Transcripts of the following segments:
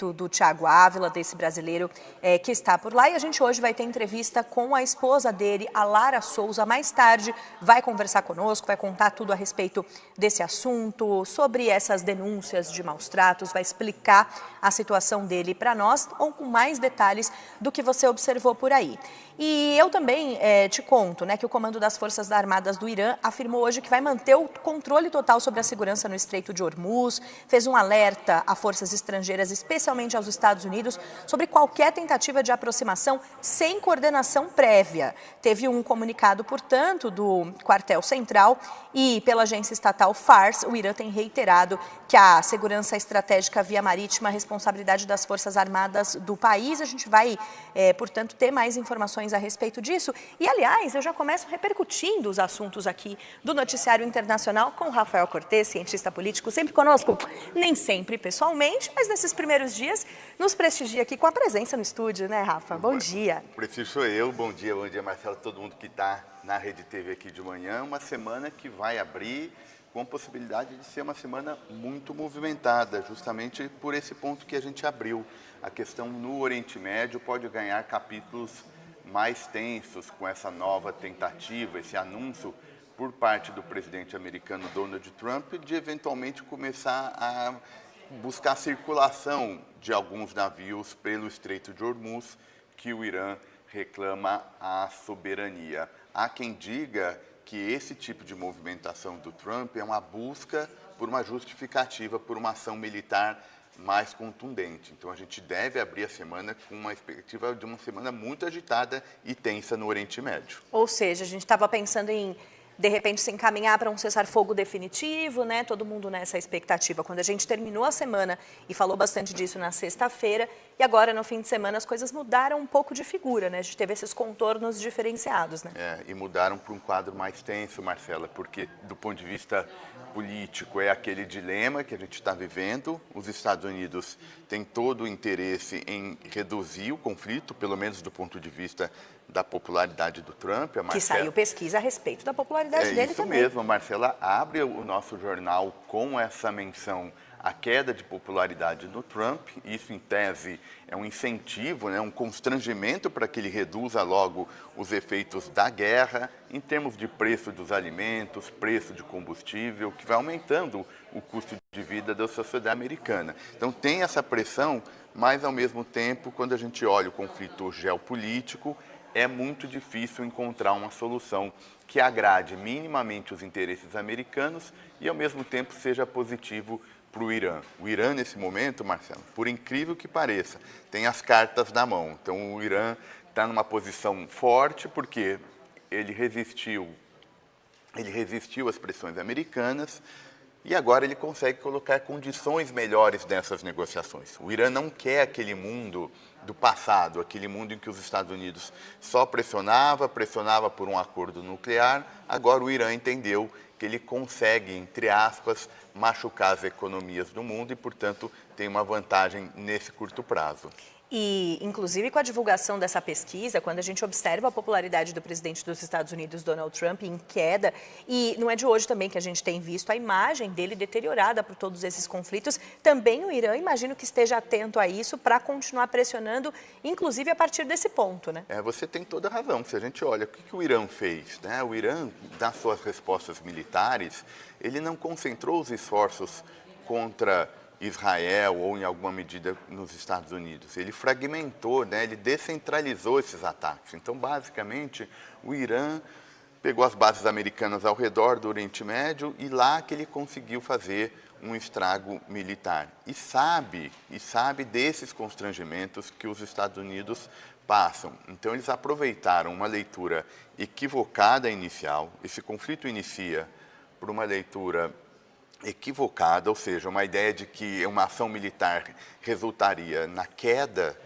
do Thiago Ávila, desse brasileiro que está por lá. E a gente hoje vai ter entrevista com a esposa dele, a Lara Souza. Mais tarde vai conversar conosco, vai contar tudo a respeito desse assunto, sobre essas denúncias de maus tratos, vai explicar a situação dele para nós, ou com mais detalhes do que você observou por aí. E eu também te conto, né, que o comando das Forças Armadas do Irã afirmou hoje que vai manter o controle total sobre a segurança no Estreito de Hormuz, fez um alerta a forças estrangeiras, especialmente aos Estados Unidos, sobre qualquer tentativa de aproximação sem coordenação prévia. Teve um comunicado, portanto, do quartel central e pela agência estatal Fars, o Irã tem reiterado que a segurança estratégica via marítima é responsabilidade das Forças Armadas do país. A gente vai, portanto, ter mais informações a respeito disso. E, aliás, eu já começo repercutindo os assuntos aqui do Noticiário Internacional com o Rafael Cortes, cientista político, sempre conosco, nem sempre pessoalmente, mas nesses primeiros dias nos prestigia aqui com a presença no estúdio, né, Rafa? Bom dia. O preciso sou eu. Bom dia, Marcelo, todo mundo que está na Rede TV aqui de manhã. Uma semana que vai abrir com a possibilidade de ser uma semana muito movimentada, justamente por esse ponto que a gente abriu. A questão no Oriente Médio pode ganhar capítulos mais tensos com essa nova tentativa, esse anúncio por parte do presidente americano Donald Trump de eventualmente começar a buscar a circulação de alguns navios pelo Estreito de Hormuz, que o Irã reclama a soberania. Há quem diga que esse tipo de movimentação do Trump é uma busca por uma justificativa, por uma ação militar mais contundente. Então a gente deve abrir a semana com uma expectativa de uma semana muito agitada e tensa no Oriente Médio. Ou seja, a gente estava pensando em, de repente, se encaminhar para um cessar-fogo definitivo, né? Todo mundo nessa expectativa. Quando a gente terminou a semana e falou bastante disso na sexta-feira, e agora no fim de semana as coisas mudaram um pouco de figura, né? A gente teve esses contornos diferenciados, né? E mudaram para um quadro mais tenso, Marcela, porque do ponto de vista político é aquele dilema que a gente está vivendo. Os Estados Unidos têm todo o interesse em reduzir o conflito, pelo menos do ponto de vista da popularidade do Trump. Que saiu pesquisa a respeito da popularidade dele também. É isso mesmo, a Marcela abre o nosso jornal com essa menção à queda de popularidade do Trump. Isso, em tese, é um incentivo, né, um constrangimento para que ele reduza logo os efeitos da guerra, em termos de preço dos alimentos, preço de combustível, que vai aumentando o custo de vida da sociedade americana. Então tem essa pressão, mas ao mesmo tempo, quando a gente olha o conflito geopolítico, é muito difícil encontrar uma solução que agrade minimamente os interesses americanos e, ao mesmo tempo, seja positivo para o Irã. O Irã, nesse momento, Marcelo, por incrível que pareça, tem as cartas na mão. Então, o Irã está numa posição forte porque ele resistiu às pressões americanas e agora ele consegue colocar condições melhores nessas negociações. O Irã não quer aquele mundo do passado, aquele mundo em que os Estados Unidos só pressionava por um acordo nuclear. Agora o Irã entendeu que ele consegue, entre aspas, machucar as economias do mundo e, portanto, tem uma vantagem nesse curto prazo. E, inclusive, com a divulgação dessa pesquisa, quando a gente observa a popularidade do presidente dos Estados Unidos, Donald Trump, em queda, e não é de hoje também que a gente tem visto a imagem dele deteriorada por todos esses conflitos, também o Irã, imagino que esteja atento a isso para continuar pressionando, inclusive a partir desse ponto, né? Você tem toda a razão. Se a gente olha o que o Irã fez, né? O Irã, nas suas respostas militares, ele não concentrou os esforços contra Israel ou, em alguma medida, nos Estados Unidos. Ele fragmentou, né? Ele descentralizou esses ataques. Então, basicamente, o Irã pegou as bases americanas ao redor do Oriente Médio e lá que ele conseguiu fazer um estrago militar. E sabe desses constrangimentos que os Estados Unidos passam. Então, eles aproveitaram uma leitura equivocada inicial. Esse conflito inicia por uma leitura equivocada, ou seja, uma ideia de que uma ação militar resultaria na queda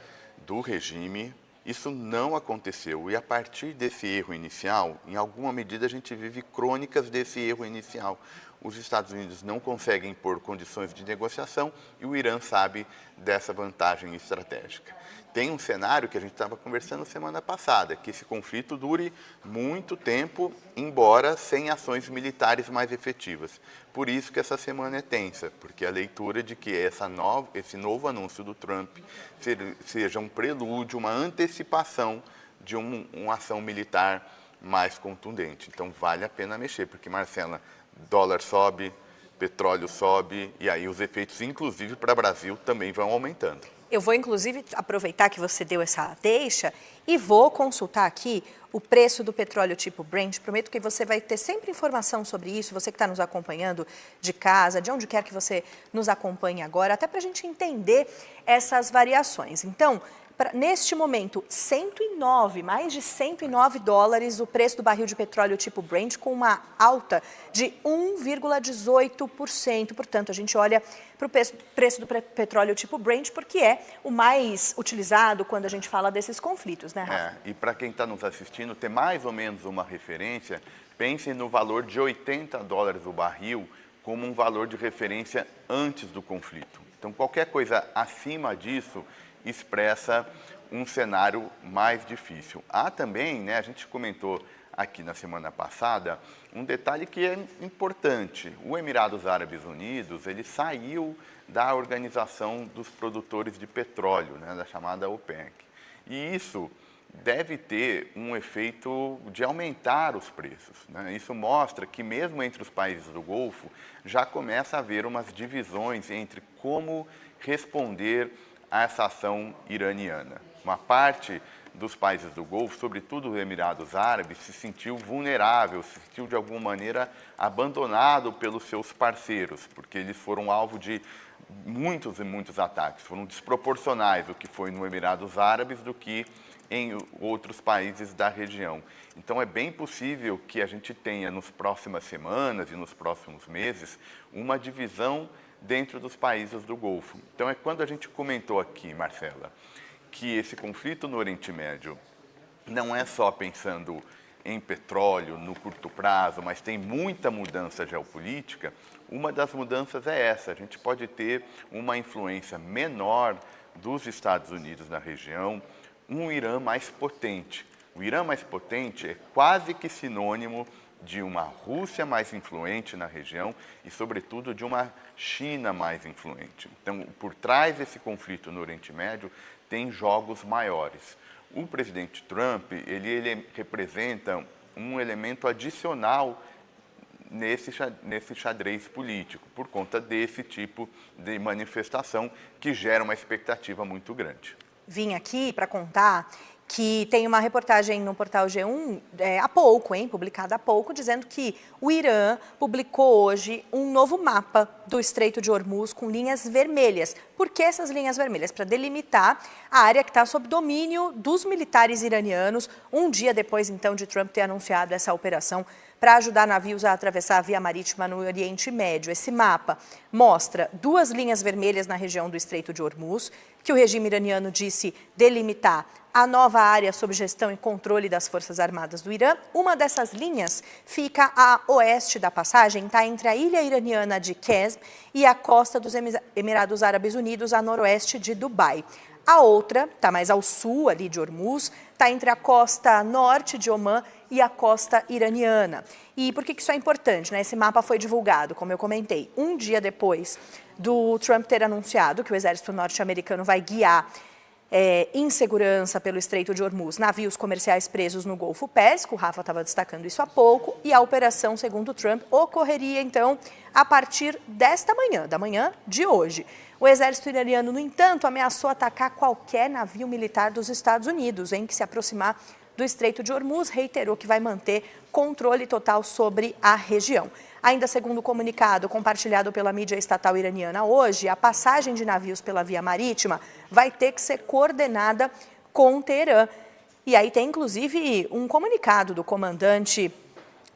do regime. Isso não aconteceu e, a partir desse erro inicial, em alguma medida a gente vive crônicas desse erro inicial. os Estados Unidos não conseguem impor condições de negociação e o Irã sabe dessa vantagem estratégica. Tem um cenário que a gente estava conversando semana passada, que esse conflito dure muito tempo, embora sem ações militares mais efetivas. Por isso que essa semana é tensa, porque a leitura de que esse novo anúncio do Trump seja um prelúdio, uma antecipação de uma ação militar mais contundente. Então vale a pena mexer, porque, Marcela, dólar sobe, petróleo sobe, e aí os efeitos, inclusive para o Brasil, também vão aumentando. Eu vou, inclusive, aproveitar que você deu essa deixa e vou consultar aqui o preço do petróleo tipo Brent. Prometo que você vai ter sempre informação sobre isso, você que está nos acompanhando de casa, de onde quer que você nos acompanhe agora, até para a gente entender essas variações. Então, neste momento, mais de 109 dólares o preço do barril de petróleo tipo Brent, com uma alta de 1,18%. Portanto, a gente olha para o preço do petróleo tipo Brent, porque é o mais utilizado quando a gente fala desses conflitos, né, Rafa? E para quem está nos assistindo, ter mais ou menos uma referência, pense no valor de 80 dólares o barril como um valor de referência antes do conflito. Então, qualquer coisa acima disso expressa um cenário mais difícil. Há também, a gente comentou aqui na semana passada, um detalhe que é importante. O Emirados Árabes Unidos, ele saiu da Organização dos Produtores de Petróleo, da chamada OPEC. E isso deve ter um efeito de aumentar os preços. Isso mostra que mesmo entre os países do Golfo, já começa a haver umas divisões entre como responder a essa ação iraniana. Uma parte dos países do Golfo, sobretudo os Emirados Árabes, se sentiu vulnerável, se sentiu de alguma maneira abandonado pelos seus parceiros, porque eles foram alvo de muitos e muitos ataques, foram desproporcionais o que foi no Emirados Árabes do que em outros países da região. Então é bem possível que a gente tenha nas próximas semanas e nos próximos meses uma divisão dentro dos países do Golfo. Então é quando a gente comentou aqui, Marcela, que esse conflito no Oriente Médio não é só pensando em petróleo no curto prazo, mas tem muita mudança geopolítica. Uma das mudanças é essa: a gente pode ter uma influência menor dos Estados Unidos na região, um Irã mais potente. O Irã mais potente é quase que sinônimo de uma Rússia mais influente na região e, sobretudo, de uma China mais influente. Então, por trás desse conflito no Oriente Médio, tem jogos maiores. O presidente Trump, ele representa um elemento adicional nesse xadrez político, por conta desse tipo de manifestação que gera uma expectativa muito grande. Vim aqui para contar que tem uma reportagem no portal G1, há pouco, publicada há pouco, dizendo que o Irã publicou hoje um novo mapa do Estreito de Hormuz com linhas vermelhas. Por que essas linhas vermelhas? Para delimitar a área que está sob domínio dos militares iranianos, um dia depois, então, de Trump ter anunciado essa operação para ajudar navios a atravessar a via marítima no Oriente Médio. Esse mapa mostra 2 linhas vermelhas na região do Estreito de Hormuz, que o regime iraniano disse delimitar a nova área sob gestão e controle das Forças Armadas do Irã. Uma dessas linhas fica a oeste da passagem, está entre a ilha iraniana de Qesm e a costa dos Emirados Árabes Unidos, a noroeste de Dubai. A outra, está mais ao sul ali de Hormuz, está entre a costa norte de Omã e a costa iraniana. E por que isso é importante? Esse mapa foi divulgado, como eu comentei, um dia depois do Trump ter anunciado que o exército norte-americano vai guiar em segurança pelo Estreito de Hormuz navios comerciais presos no Golfo Pérsico. O Rafa estava destacando isso há pouco. E a operação, segundo Trump, ocorreria, então, a partir desta manhã, da manhã de hoje. O exército iraniano, no entanto, ameaçou atacar qualquer navio militar dos Estados Unidos em que se aproximar do Estreito de Hormuz, reiterou que vai manter controle total sobre a região. Ainda segundo o comunicado compartilhado pela mídia estatal iraniana hoje, a passagem de navios pela via marítima vai ter que ser coordenada com Teherã. E aí tem, inclusive, um comunicado do comandante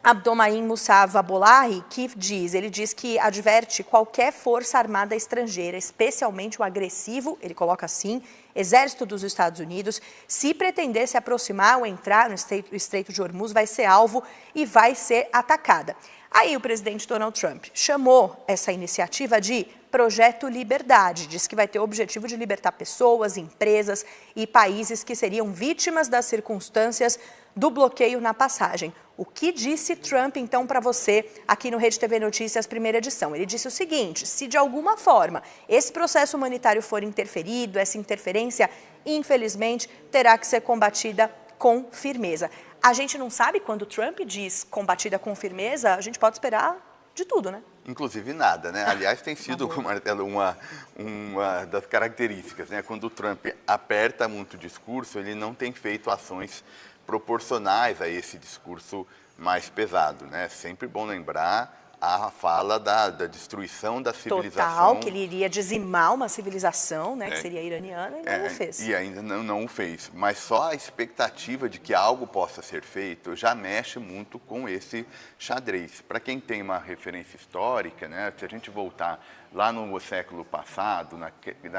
Abdomain Mousavi, que ele diz que adverte qualquer força armada estrangeira, especialmente o agressivo, ele coloca assim, exército dos Estados Unidos, se pretender se aproximar ou entrar no Estreito de Hormuz, vai ser alvo e vai ser atacada. Aí o presidente Donald Trump chamou essa iniciativa de Projeto Liberdade, diz que vai ter o objetivo de libertar pessoas, empresas e países que seriam vítimas das circunstâncias do bloqueio na passagem. O que disse Trump, então, para você aqui no Rede TV Notícias, primeira edição? Ele disse o seguinte: se de alguma forma esse processo humanitário for interferido, essa interferência, infelizmente, terá que ser combatida com firmeza. A gente não sabe quando Trump diz combatida com firmeza, a gente pode esperar de tudo, né? Inclusive nada, né? Aliás, tem sido, Marcelo, uma das características, né? Quando o Trump aperta muito o discurso, ele não tem feito ações proporcionais a esse discurso mais pesado, né? Sempre bom lembrar a fala da destruição da civilização. Total, que ele iria dizimar uma civilização, né, que seria iraniana, e não o fez. E ainda não o fez. Mas só a expectativa de que algo possa ser feito já mexe muito com esse xadrez. Para quem tem uma referência histórica, né, se a gente voltar lá no século passado, na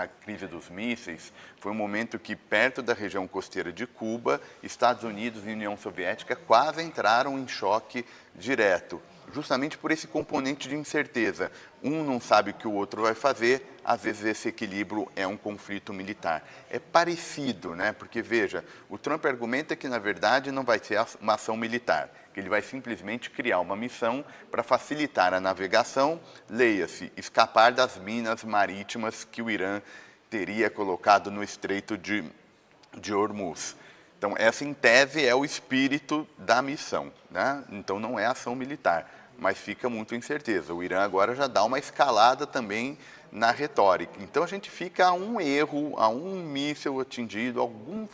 crise dos mísseis, foi um momento que, perto da região costeira de Cuba, Estados Unidos e União Soviética quase entraram em choque direto, justamente por esse componente de incerteza. Um não sabe o que o outro vai fazer, às vezes esse equilíbrio é um conflito militar. É parecido, né? Porque, veja, o Trump argumenta que, na verdade, não vai ser uma ação militar, que ele vai simplesmente criar uma missão para facilitar a navegação, leia-se, escapar das minas marítimas que o Irã teria colocado no Estreito de Hormuz. Então, essa, em tese, é o espírito da missão, né? Então, não é ação militar, mas fica muito incerteza. O Irã agora já dá uma escalada também na retórica. Então, a gente fica a um erro, a um míssil atingido, alguns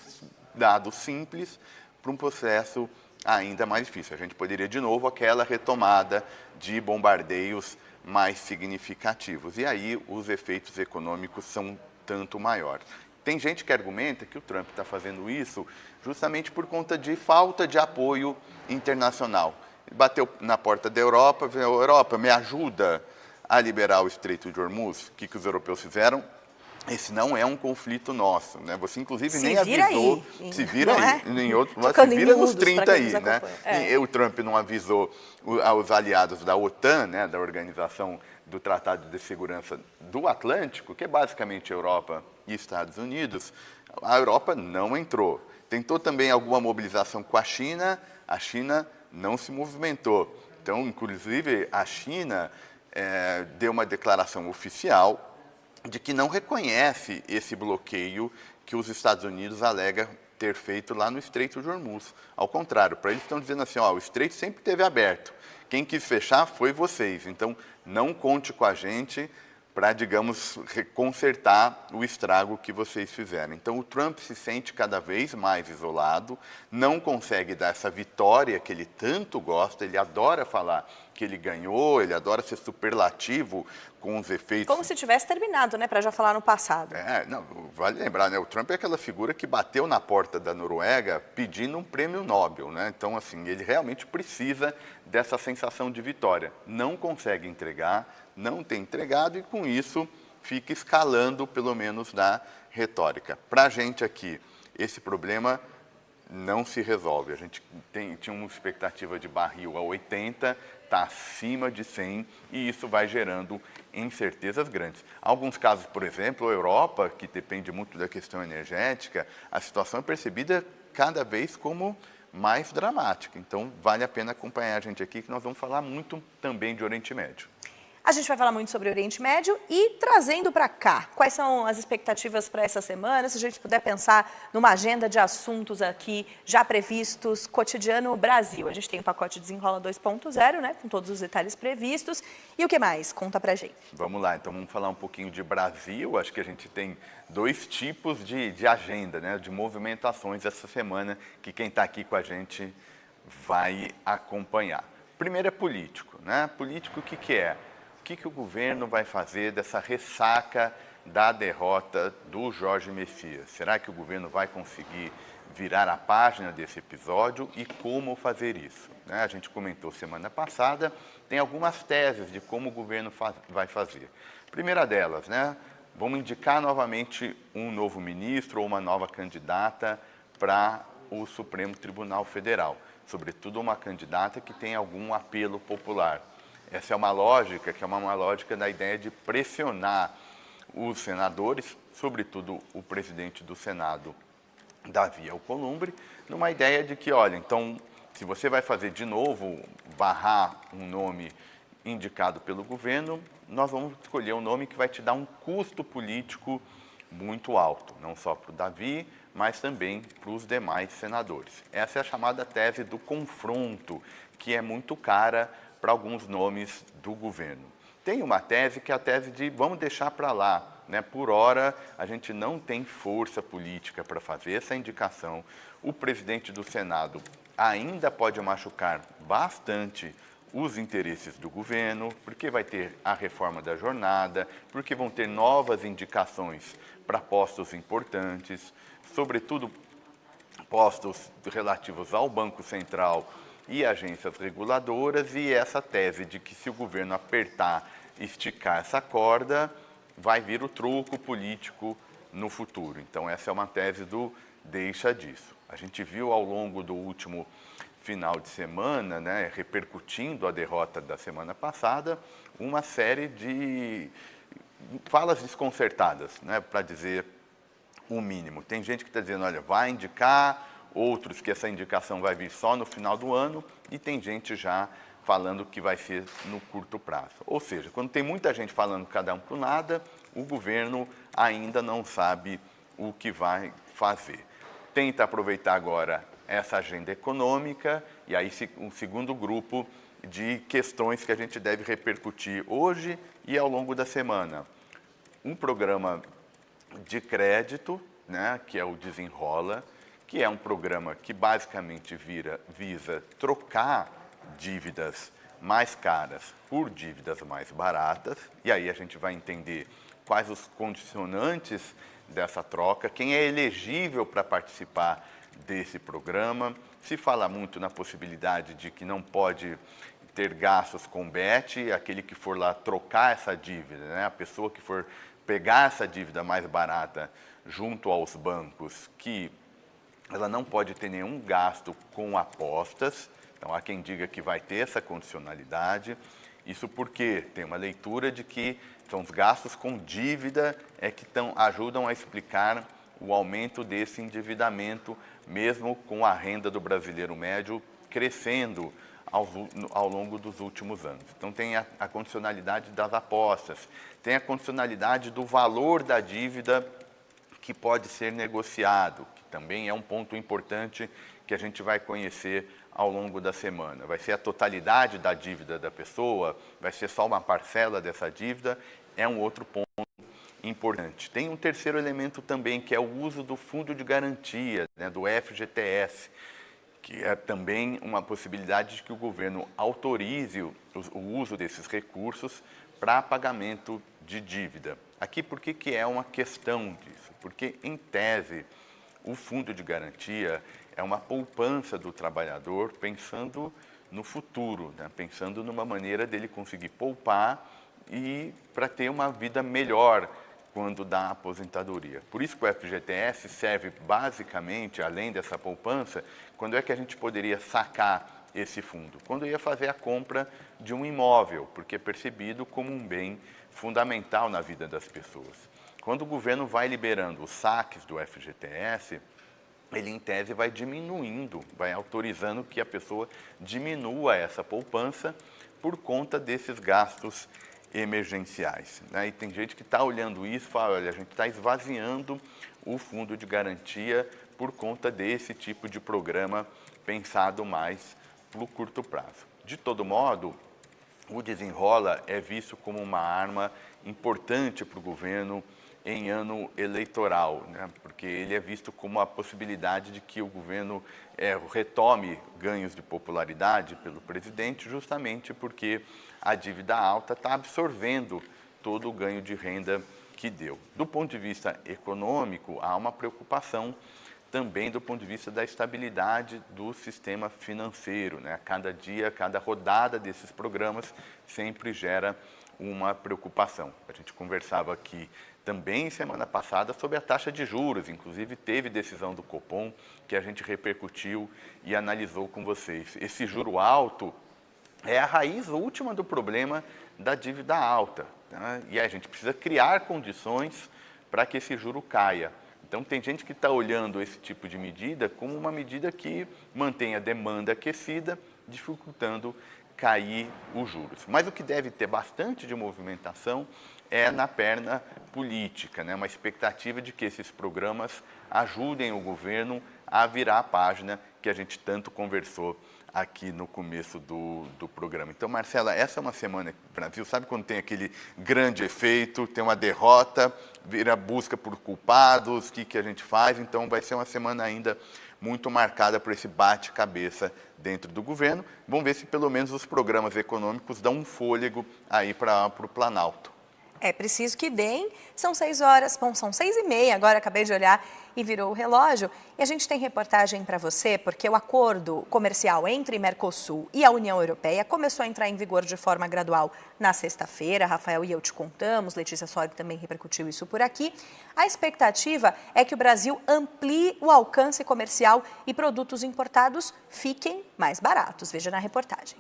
dados simples para um processo ainda mais difícil. A gente poderia, de novo, aquela retomada de bombardeios mais significativos. E aí, os efeitos econômicos são tanto maiores. Tem gente que argumenta que o Trump está fazendo isso justamente por conta de falta de apoio internacional. Ele bateu na porta da Europa, falou: Europa, me ajuda a liberar o Estreito de Hormuz. O que os europeus fizeram? Esse não é um conflito nosso, né? Você, inclusive, nem avisou. Se vira aí. Se vira nos 30 aí, né? O Trump não avisou aos aliados da OTAN, né, da Organização do Tratado de Segurança do Atlântico, que é basicamente Europa e Estados Unidos. A Europa não entrou. Tentou também alguma mobilização com a China não se movimentou. Então, inclusive, a China deu uma declaração oficial de que não reconhece esse bloqueio que os Estados Unidos alegam ter feito lá no Estreito de Hormuz. Ao contrário, para eles estão dizendo assim: ó, o Estreito sempre esteve aberto. Quem quis fechar foi vocês. Então, não conte com a gente para, digamos, consertar o estrago que vocês fizeram. Então, o Trump se sente cada vez mais isolado, não consegue dar essa vitória que ele tanto gosta, ele adora falar que ele ganhou, ele adora ser superlativo com os efeitos... Como se tivesse terminado, né, para já falar no passado. Não, vale lembrar, né, o Trump é aquela figura que bateu na porta da Noruega pedindo um prêmio Nobel, né? Então, assim, ele realmente precisa dessa sensação de vitória. Não consegue entregar, não tem entregado e, com isso, fica escalando, pelo menos, na retórica. Para a gente aqui, esse problema não se resolve. A gente tinha uma expectativa de barril a 80, está acima de 100 e isso vai gerando incertezas grandes. Alguns casos, por exemplo, a Europa, que depende muito da questão energética, a situação é percebida cada vez como mais dramática. Então, vale a pena acompanhar a gente aqui, que nós vamos falar muito também de Oriente Médio. A gente vai falar muito sobre o Oriente Médio e trazendo para cá, quais são as expectativas para essa semana, se a gente puder pensar numa agenda de assuntos aqui já previstos, Cotidiano Brasil. A gente tem o pacote Desenrola 2.0, né, com todos os detalhes previstos. E o que mais? Conta pra gente. Vamos lá, então vamos falar um pouquinho de Brasil. Acho que a gente tem dois tipos de agenda, né, de movimentações essa semana, que quem está aqui com a gente vai acompanhar. Primeiro é político, né? Político, o que é? O que o governo vai fazer dessa ressaca da derrota do Jorge Messias. Será que o governo vai conseguir virar a página desse episódio e como fazer isso? A gente comentou semana passada, tem algumas teses de como o governo vai fazer. Primeira delas, vamos indicar novamente um novo ministro ou uma nova candidata para o Supremo Tribunal Federal, sobretudo uma candidata que tem algum apelo popular. Essa é uma lógica que é uma lógica da ideia de pressionar os senadores, sobretudo o presidente do Senado, Davi Alcolumbre, numa ideia de que, olha, então, se você vai fazer de novo, barrar um nome indicado pelo governo, nós vamos escolher um nome que vai te dar um custo político muito alto, não só para o Davi, mas também para os demais senadores. Essa é a chamada tese do confronto, que é muito cara para alguns nomes do governo. Tem uma tese que é a tese de vamos deixar para lá, por hora a gente não tem força política para fazer essa indicação. O presidente do Senado ainda pode machucar bastante os interesses do governo, porque vai ter a reforma da jornada, porque vão ter novas indicações para postos importantes, sobretudo postos relativos ao Banco Central e agências reguladoras, e essa tese de que se o governo apertar, esticar essa corda, vai vir o troco político no futuro. Então essa é uma tese do deixa disso. A gente viu ao longo do último final de semana, repercutindo a derrota da semana passada, uma série de falas desconcertadas, para dizer o mínimo. Tem gente que está dizendo, olha, vai indicar, outros que essa indicação vai vir só no final do ano, e tem gente já falando que vai ser no curto prazo. Ou seja, quando tem muita gente falando cada um para o nada, o governo ainda não sabe o que vai fazer. Tenta aproveitar agora essa agenda econômica, e aí um segundo grupo de questões que a gente deve repercutir hoje e ao longo da semana. Um programa de crédito, que é o Desenrola, que é um programa que basicamente visa trocar dívidas mais caras por dívidas mais baratas, e aí a gente vai entender quais os condicionantes dessa troca, quem é elegível para participar desse programa. Se fala muito na possibilidade de que não pode ter gastos com BET, aquele que for lá trocar essa dívida, a pessoa que for pegar essa dívida mais barata junto aos bancos, que ela não pode ter nenhum gasto com apostas. Então, há quem diga que vai ter essa condicionalidade. Isso porque tem uma leitura de que são os gastos com dívida que ajudam a explicar o aumento desse endividamento, mesmo com a renda do brasileiro médio crescendo ao longo dos últimos anos. Então, tem a condicionalidade das apostas, tem a condicionalidade do valor da dívida que pode ser negociado, que também é um ponto importante que a gente vai conhecer ao longo da semana. Vai ser a totalidade da dívida da pessoa? Vai ser só uma parcela dessa dívida? É um outro ponto importante. Tem um terceiro elemento também, que é o uso do fundo de garantia, do FGTS, que é também uma possibilidade de que o governo autorize o uso desses recursos para pagamento de dívida. Aqui, por que é uma questão disso? Porque, em tese, o fundo de garantia é uma poupança do trabalhador pensando no futuro, pensando numa maneira dele conseguir poupar e para ter uma vida melhor quando dá aposentadoria. Por isso que o FGTS serve basicamente, além dessa poupança, quando é que a gente poderia sacar esse fundo? Quando ia fazer a compra de um imóvel, porque é percebido como um bem fundamental na vida das pessoas. Quando o governo vai liberando os saques do FGTS, ele, em tese, vai diminuindo, vai autorizando que a pessoa diminua essa poupança por conta desses gastos emergenciais. E tem gente que está olhando isso e fala, olha, a gente está esvaziando o fundo de garantia por conta desse tipo de programa pensado mais para o curto prazo. De todo modo, o Desenrola é visto como uma arma importante para o governo em ano eleitoral, porque ele é visto como a possibilidade de que o governo retome ganhos de popularidade pelo presidente, justamente porque a dívida alta está absorvendo todo o ganho de renda que que deu. Do ponto de vista econômico, há uma preocupação também do ponto de vista da estabilidade do sistema financeiro, né? Cada dia, cada rodada desses programas sempre gera uma preocupação. A gente conversava aqui também semana passada sobre a taxa de juros, inclusive teve decisão do Copom que a gente repercutiu e analisou com vocês. Esse juro alto é a raiz última do problema da dívida alta, né? E a gente precisa criar condições para que esse juro caia. Então, tem gente que está olhando esse tipo de medida como uma medida que mantém a demanda aquecida, dificultando cair os juros. Mas o que deve ter bastante de movimentação é na perna política, né? Uma expectativa de que esses programas ajudem o governo a virar a página que a gente tanto conversou aqui no começo do programa. Então, Marcela, essa é uma semana que o Brasil, sabe quando tem aquele grande efeito, tem uma derrota, vira busca por culpados, o que a gente faz? Então, vai ser uma semana ainda muito marcada por esse bate-cabeça dentro do governo. Vamos ver se pelo menos os programas econômicos dão um fôlego aí para o Planalto. É preciso que deem, são 6 horas, bom, são 6h30, agora acabei de olhar e virou o relógio. E a gente tem reportagem para você, porque o acordo comercial entre Mercosul e a União Europeia começou a entrar em vigor de forma gradual na sexta-feira. Rafael e eu te contamos, Letícia Sorg também repercutiu isso por aqui. A expectativa é que o Brasil amplie o alcance comercial e produtos importados fiquem mais baratos. Veja na reportagem.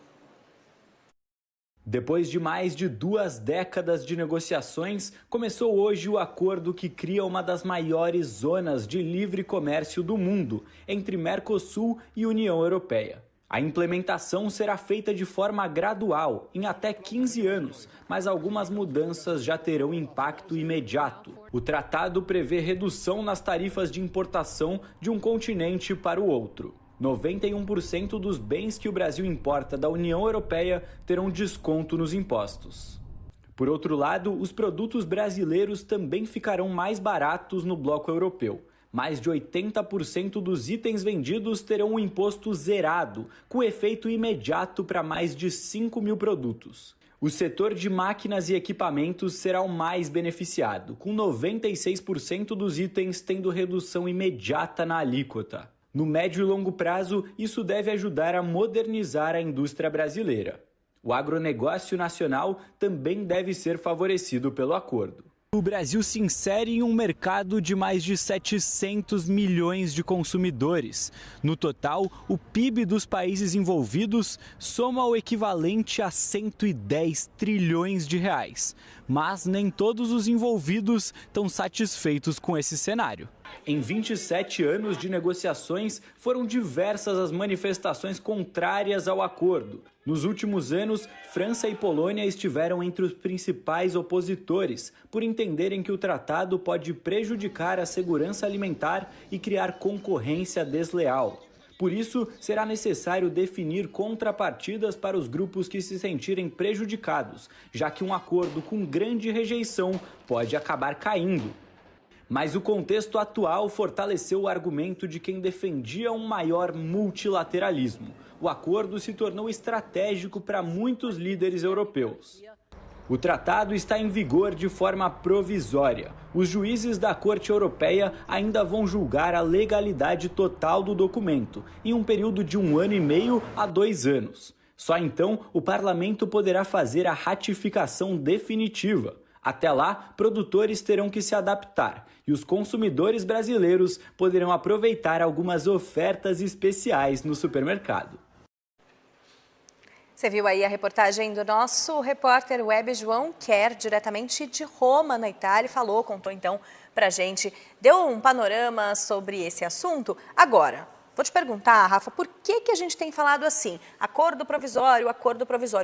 Depois de mais de 2 décadas de negociações, começou hoje o acordo que cria uma das maiores zonas de livre comércio do mundo, entre Mercosul e União Europeia. A implementação será feita de forma gradual, em até 15 anos, mas algumas mudanças já terão impacto imediato. O tratado prevê redução nas tarifas de importação de um continente para o outro. 91% dos bens que o Brasil importa da União Europeia terão desconto nos impostos. Por outro lado, os produtos brasileiros também ficarão mais baratos no bloco europeu. Mais de 80% dos itens vendidos terão um imposto zerado, com efeito imediato para mais de 5 mil produtos. O setor de máquinas e equipamentos será o mais beneficiado, com 96% dos itens tendo redução imediata na alíquota. No médio e longo prazo, isso deve ajudar a modernizar a indústria brasileira. O agronegócio nacional também deve ser favorecido pelo acordo. O Brasil se insere em um mercado de mais de 700 milhões de consumidores. No total, o PIB dos países envolvidos soma o equivalente a 110 trilhões de reais. Mas nem todos os envolvidos estão satisfeitos com esse cenário. Em 27 anos de negociações, foram diversas as manifestações contrárias ao acordo. Nos últimos anos, França e Polônia estiveram entre os principais opositores, por entenderem que o tratado pode prejudicar a segurança alimentar e criar concorrência desleal. Por isso, será necessário definir contrapartidas para os grupos que se sentirem prejudicados, já que um acordo com grande rejeição pode acabar caindo. Mas o contexto atual fortaleceu o argumento de quem defendia um maior multilateralismo. O acordo se tornou estratégico para muitos líderes europeus. O tratado está em vigor de forma provisória. Os juízes da Corte Europeia ainda vão julgar a legalidade total do documento, em um período de 1 ano e meio a 2 anos. Só então o parlamento poderá fazer a ratificação definitiva. Até lá, produtores terão que se adaptar e os consumidores brasileiros poderão aproveitar algumas ofertas especiais no supermercado. Você viu aí a reportagem do nosso repórter web João Quer, diretamente de Roma, na Itália, contou então pra gente, deu um panorama sobre esse assunto. Agora, vou te perguntar, Rafa, por que a gente tem falado assim? Acordo provisório,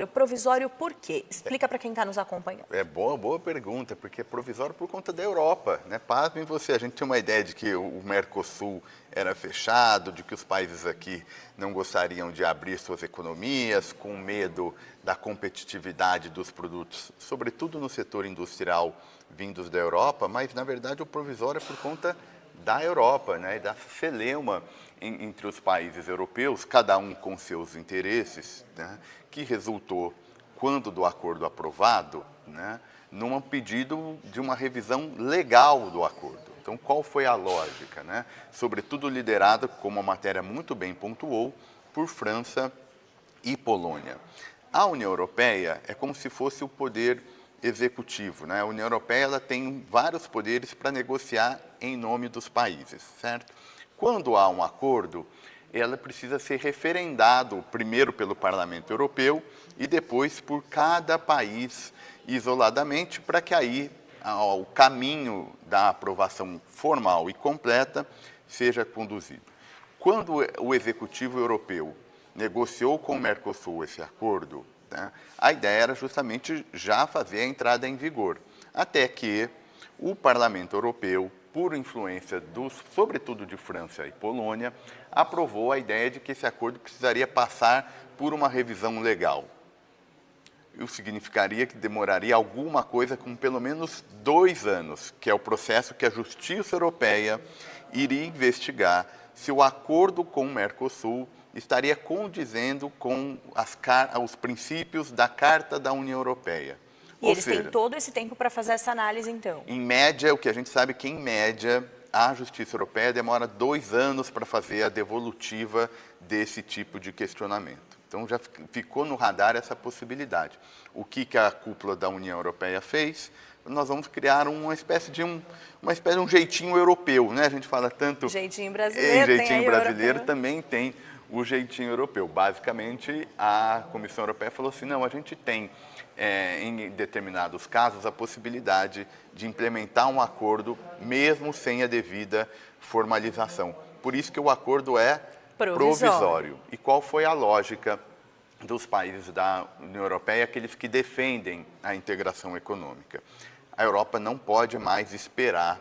provisório por quê? Explica para quem está nos acompanhando. É boa pergunta, porque é provisório por conta da Europa, né? Pasmem você, a gente tinha uma ideia de que o Mercosul era fechado, de que os países aqui não gostariam de abrir suas economias, com medo da competitividade dos produtos, sobretudo no setor industrial vindos da Europa, mas na verdade o provisório é por conta da Europa, né? E da celeuma entre os países europeus, cada um com seus interesses, né? Que resultou, quando do acordo aprovado, né? num pedido de uma revisão legal do acordo. Então, qual foi a lógica, né? Sobretudo liderada, como a matéria muito bem pontuou, por França e Polônia. A União Europeia é como se fosse o poder executivo, né? A União Europeia ela tem vários poderes para negociar em nome dos países, certo? Quando há um acordo, ela precisa ser referendado primeiro pelo Parlamento Europeu e depois por cada país isoladamente, para que aí o caminho da aprovação formal e completa seja conduzido. Quando o Executivo Europeu negociou com o Mercosul esse acordo, né, a ideia era justamente já fazer a entrada em vigor, até que o Parlamento Europeu, por influência sobretudo de França e Polônia, aprovou a ideia de que esse acordo precisaria passar por uma revisão legal. Isso significaria que demoraria alguma coisa com pelo menos 2 anos, que é o processo que a Justiça Europeia iria investigar se o acordo com o Mercosul estaria condizendo com os princípios da Carta da União Europeia. E eles têm todo esse tempo para fazer essa análise, então? Em média, o que a gente sabe é que, em média, a Justiça Europeia demora 2 anos para fazer a devolutiva desse tipo de questionamento. Então, já ficou no radar essa possibilidade. O que a cúpula da União Europeia fez? Nós vamos criar uma espécie de um jeitinho europeu, né? A gente fala tanto... Jeitinho brasileiro, jeitinho brasileiro também tem o jeitinho europeu. Basicamente, a Comissão Europeia falou assim, não, a gente tem, em determinados casos, a possibilidade de implementar um acordo mesmo sem a devida formalização. Por isso que o acordo é provisório. E qual foi a lógica dos países da União Europeia, aqueles que defendem a integração econômica? A Europa não pode mais esperar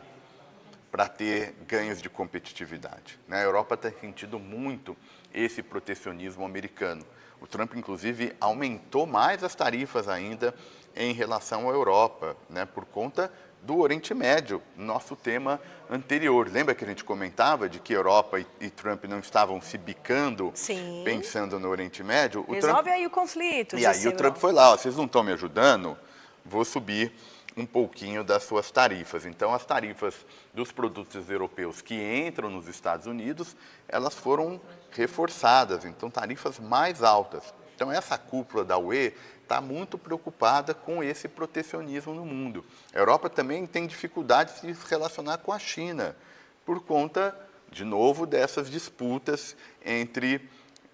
para ter ganhos de competitividade, né? A Europa tem sentido muito esse protecionismo americano. O Trump, inclusive, aumentou mais as tarifas ainda em relação à Europa, né, por conta do Oriente Médio, nosso tema anterior. Lembra que a gente comentava de que Europa e Trump não estavam se bicando, sim, pensando no Oriente Médio? Resolve aí o conflito. E aí o Trump foi lá, vocês não estão me ajudando, vou subir um pouquinho das suas tarifas. Então, as tarifas dos produtos europeus que entram nos Estados Unidos, elas foram reforçadas, então tarifas mais altas. Então, essa cúpula da UE está muito preocupada com esse protecionismo no mundo. A Europa também tem dificuldade de se relacionar com a China, por conta, de novo, dessas disputas entre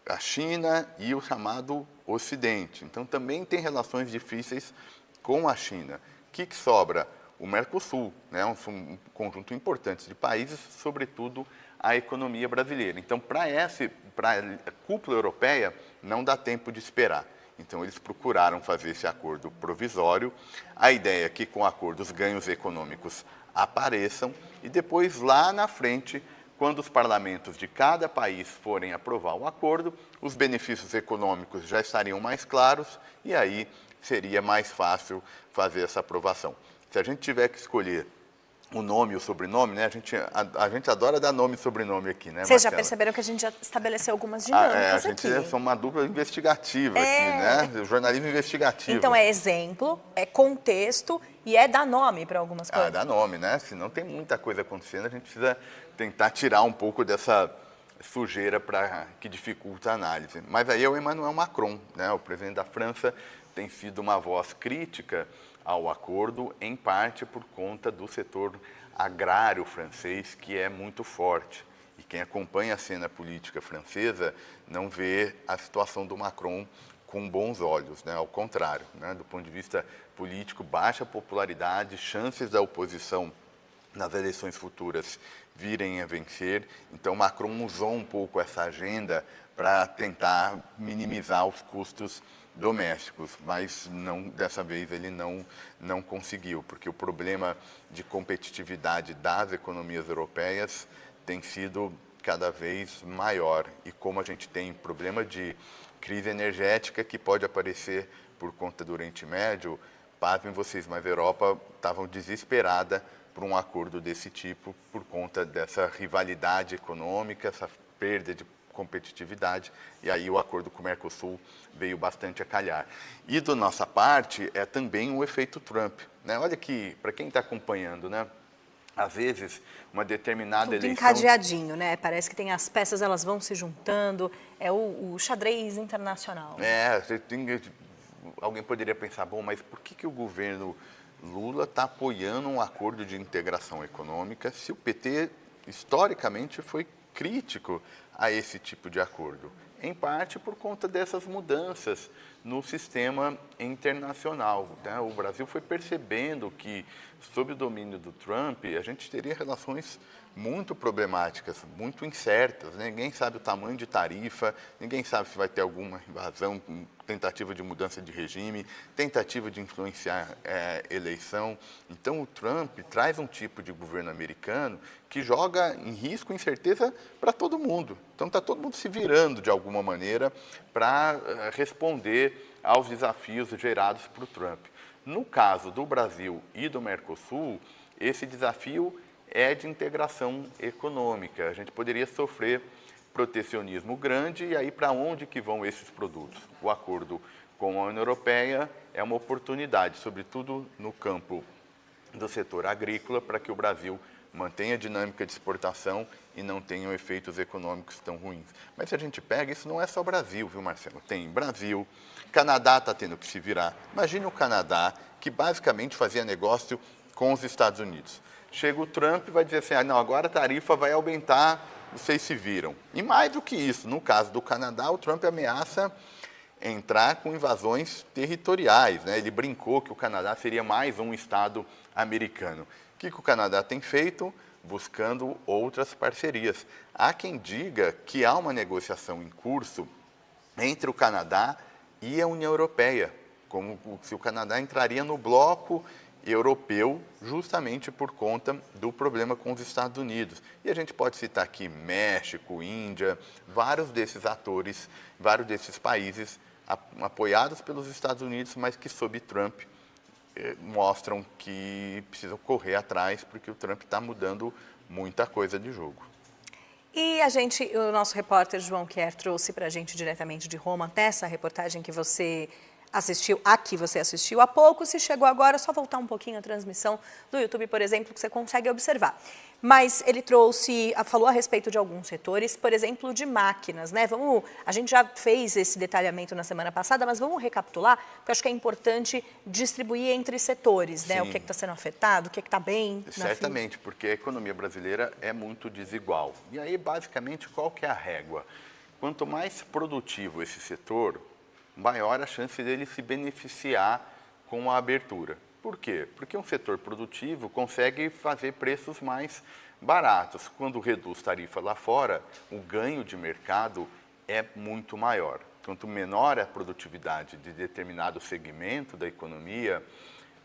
a China e o chamado Ocidente. Então, também tem relações difíceis com a China. O que sobra? O Mercosul, né? Um conjunto importante de países, sobretudo a economia brasileira. Então, para a cúpula europeia, não dá tempo de esperar. Então, eles procuraram fazer esse acordo provisório. A ideia é que, com o acordo, os ganhos econômicos apareçam e depois, lá na frente, quando os parlamentos de cada país forem aprovar o acordo, os benefícios econômicos já estariam mais claros e aí seria mais fácil fazer essa aprovação. Se a gente tiver que escolher o nome e o sobrenome, né? A gente adora dar nome e sobrenome aqui, né, Vocês já perceberam que a gente já estabeleceu algumas dinâmicas aqui. A gente é uma dupla investigativa aqui, né? O jornalismo investigativo. Então, é exemplo, é contexto e é dar nome para algumas coisas. Dá nome, né? Senão tem muita coisa acontecendo, a gente precisa tentar tirar um pouco dessa sujeira que dificulta a análise. Mas aí é o Emmanuel Macron, né? O presidente da França tem sido uma voz crítica ao acordo, em parte por conta do setor agrário francês, que é muito forte. E quem acompanha a cena política francesa não vê a situação do Macron com bons olhos, né? Ao contrário, né? Do ponto de vista político, baixa popularidade, chances da oposição nas eleições futuras virem a vencer. Então, Macron usou um pouco essa agenda para tentar minimizar os custos domésticos, mas dessa vez ele não conseguiu, porque o problema de competitividade das economias europeias tem sido cada vez maior. E como a gente tem problema de crise energética que pode aparecer por conta do Oriente Médio, pasmem vocês, mas a Europa estava desesperada por um acordo desse tipo, por conta dessa rivalidade econômica, essa perda de competitividade, e aí o acordo com o Mercosul veio bastante a calhar. E da nossa parte é também o efeito Trump, né? Olha que, para quem está acompanhando, né? Às vezes, uma determinada Tudo eleição... encadeadinho, né? Parece que tem as peças, elas vão se juntando, é o xadrez internacional. Alguém poderia pensar, bom, mas por que o governo Lula está apoiando um acordo de integração econômica se o PT, historicamente, foi crítico a esse tipo de acordo? Em parte por conta dessas mudanças no sistema internacional, né? O Brasil foi percebendo que, sob o domínio do Trump, a gente teria relações muito problemáticas, muito incertas, né? Ninguém sabe o tamanho de tarifa, ninguém sabe se vai ter alguma invasão, tentativa de mudança de regime, tentativa de influenciar eleição. Então, o Trump traz um tipo de governo americano que joga em risco e incerteza para todo mundo. Então, está todo mundo se virando, de alguma maneira, para responder aos desafios gerados por Trump. No caso do Brasil e do Mercosul, esse desafio é de integração econômica. A gente poderia sofrer protecionismo grande, e aí para onde que vão esses produtos? O acordo com a União Europeia é uma oportunidade, sobretudo no campo do setor agrícola, para que o Brasil mantenha a dinâmica de exportação e não tenham efeitos econômicos tão ruins. Mas se a gente pega, isso não é só Brasil, viu, Marcelo? Tem Brasil, Canadá está tendo que se virar. Imagine o Canadá, que basicamente fazia negócio com os Estados Unidos. Chega o Trump e vai dizer assim, não, agora a tarifa vai aumentar, vocês se viram. E mais do que isso, no caso do Canadá, o Trump ameaça entrar com invasões territoriais, né? Ele brincou que o Canadá seria mais um estado americano. O que o Canadá tem feito? Buscando outras parcerias. Há quem diga que há uma negociação em curso entre o Canadá e a União Europeia, como se o Canadá entraria no bloco europeu justamente por conta do problema com os Estados Unidos. E a gente pode citar aqui México, Índia, vários desses atores, vários desses países apoiados pelos Estados Unidos, mas que sob Trump mostram que precisam correr atrás, porque o Trump está mudando muita coisa de jogo. E o nosso repórter João Quer trouxe para a gente diretamente de Roma, nessa reportagem que você assistiu, há pouco, se chegou agora, é só voltar um pouquinho a transmissão do YouTube, por exemplo, que você consegue observar. Mas ele falou a respeito de alguns setores, por exemplo, de máquinas, né? A gente já fez esse detalhamento na semana passada, mas vamos recapitular, porque eu acho que é importante distribuir entre setores, né? O que está sendo afetado, o que está bem. Certamente, porque a economia brasileira é muito desigual. E aí, basicamente, qual que é a régua? Quanto mais produtivo esse setor, maior a chance dele se beneficiar com a abertura. Por quê? Porque um setor produtivo consegue fazer preços mais baratos. Quando reduz tarifa lá fora, o ganho de mercado é muito maior. Quanto menor a produtividade de determinado segmento da economia,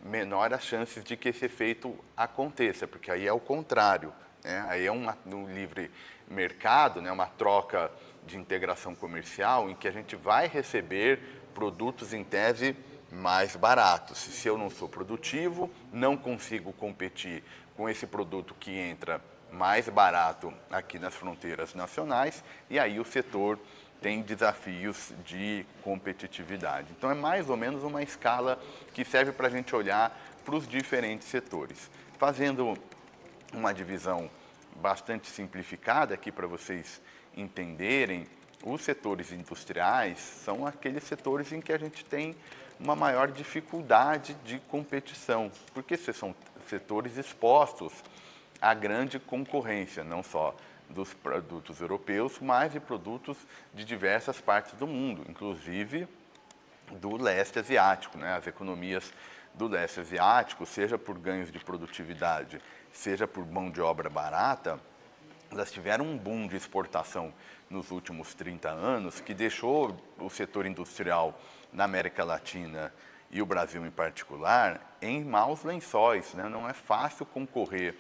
menor as chances de que esse efeito aconteça, porque aí é o contrário, né? Aí é um livre mercado, né? Uma troca de integração comercial em que a gente vai receber produtos em tese mais baratos. Se eu não sou produtivo, não consigo competir com esse produto que entra mais barato aqui nas fronteiras nacionais, e aí o setor tem desafios de competitividade. Então é mais ou menos uma escala que serve para a gente olhar para os diferentes setores. Fazendo uma divisão bastante simplificada aqui para vocês entenderem, os setores industriais são aqueles setores em que a gente tem uma maior dificuldade de competição, porque esses são setores expostos à grande concorrência, não só dos produtos europeus, mas de produtos de diversas partes do mundo, inclusive do leste asiático, né? As economias do leste asiático, seja por ganhos de produtividade, seja por mão de obra barata, elas tiveram um boom de exportação nos últimos 30 anos, que deixou o setor industrial na América Latina e o Brasil em particular em maus lençóis, né? Não é fácil concorrer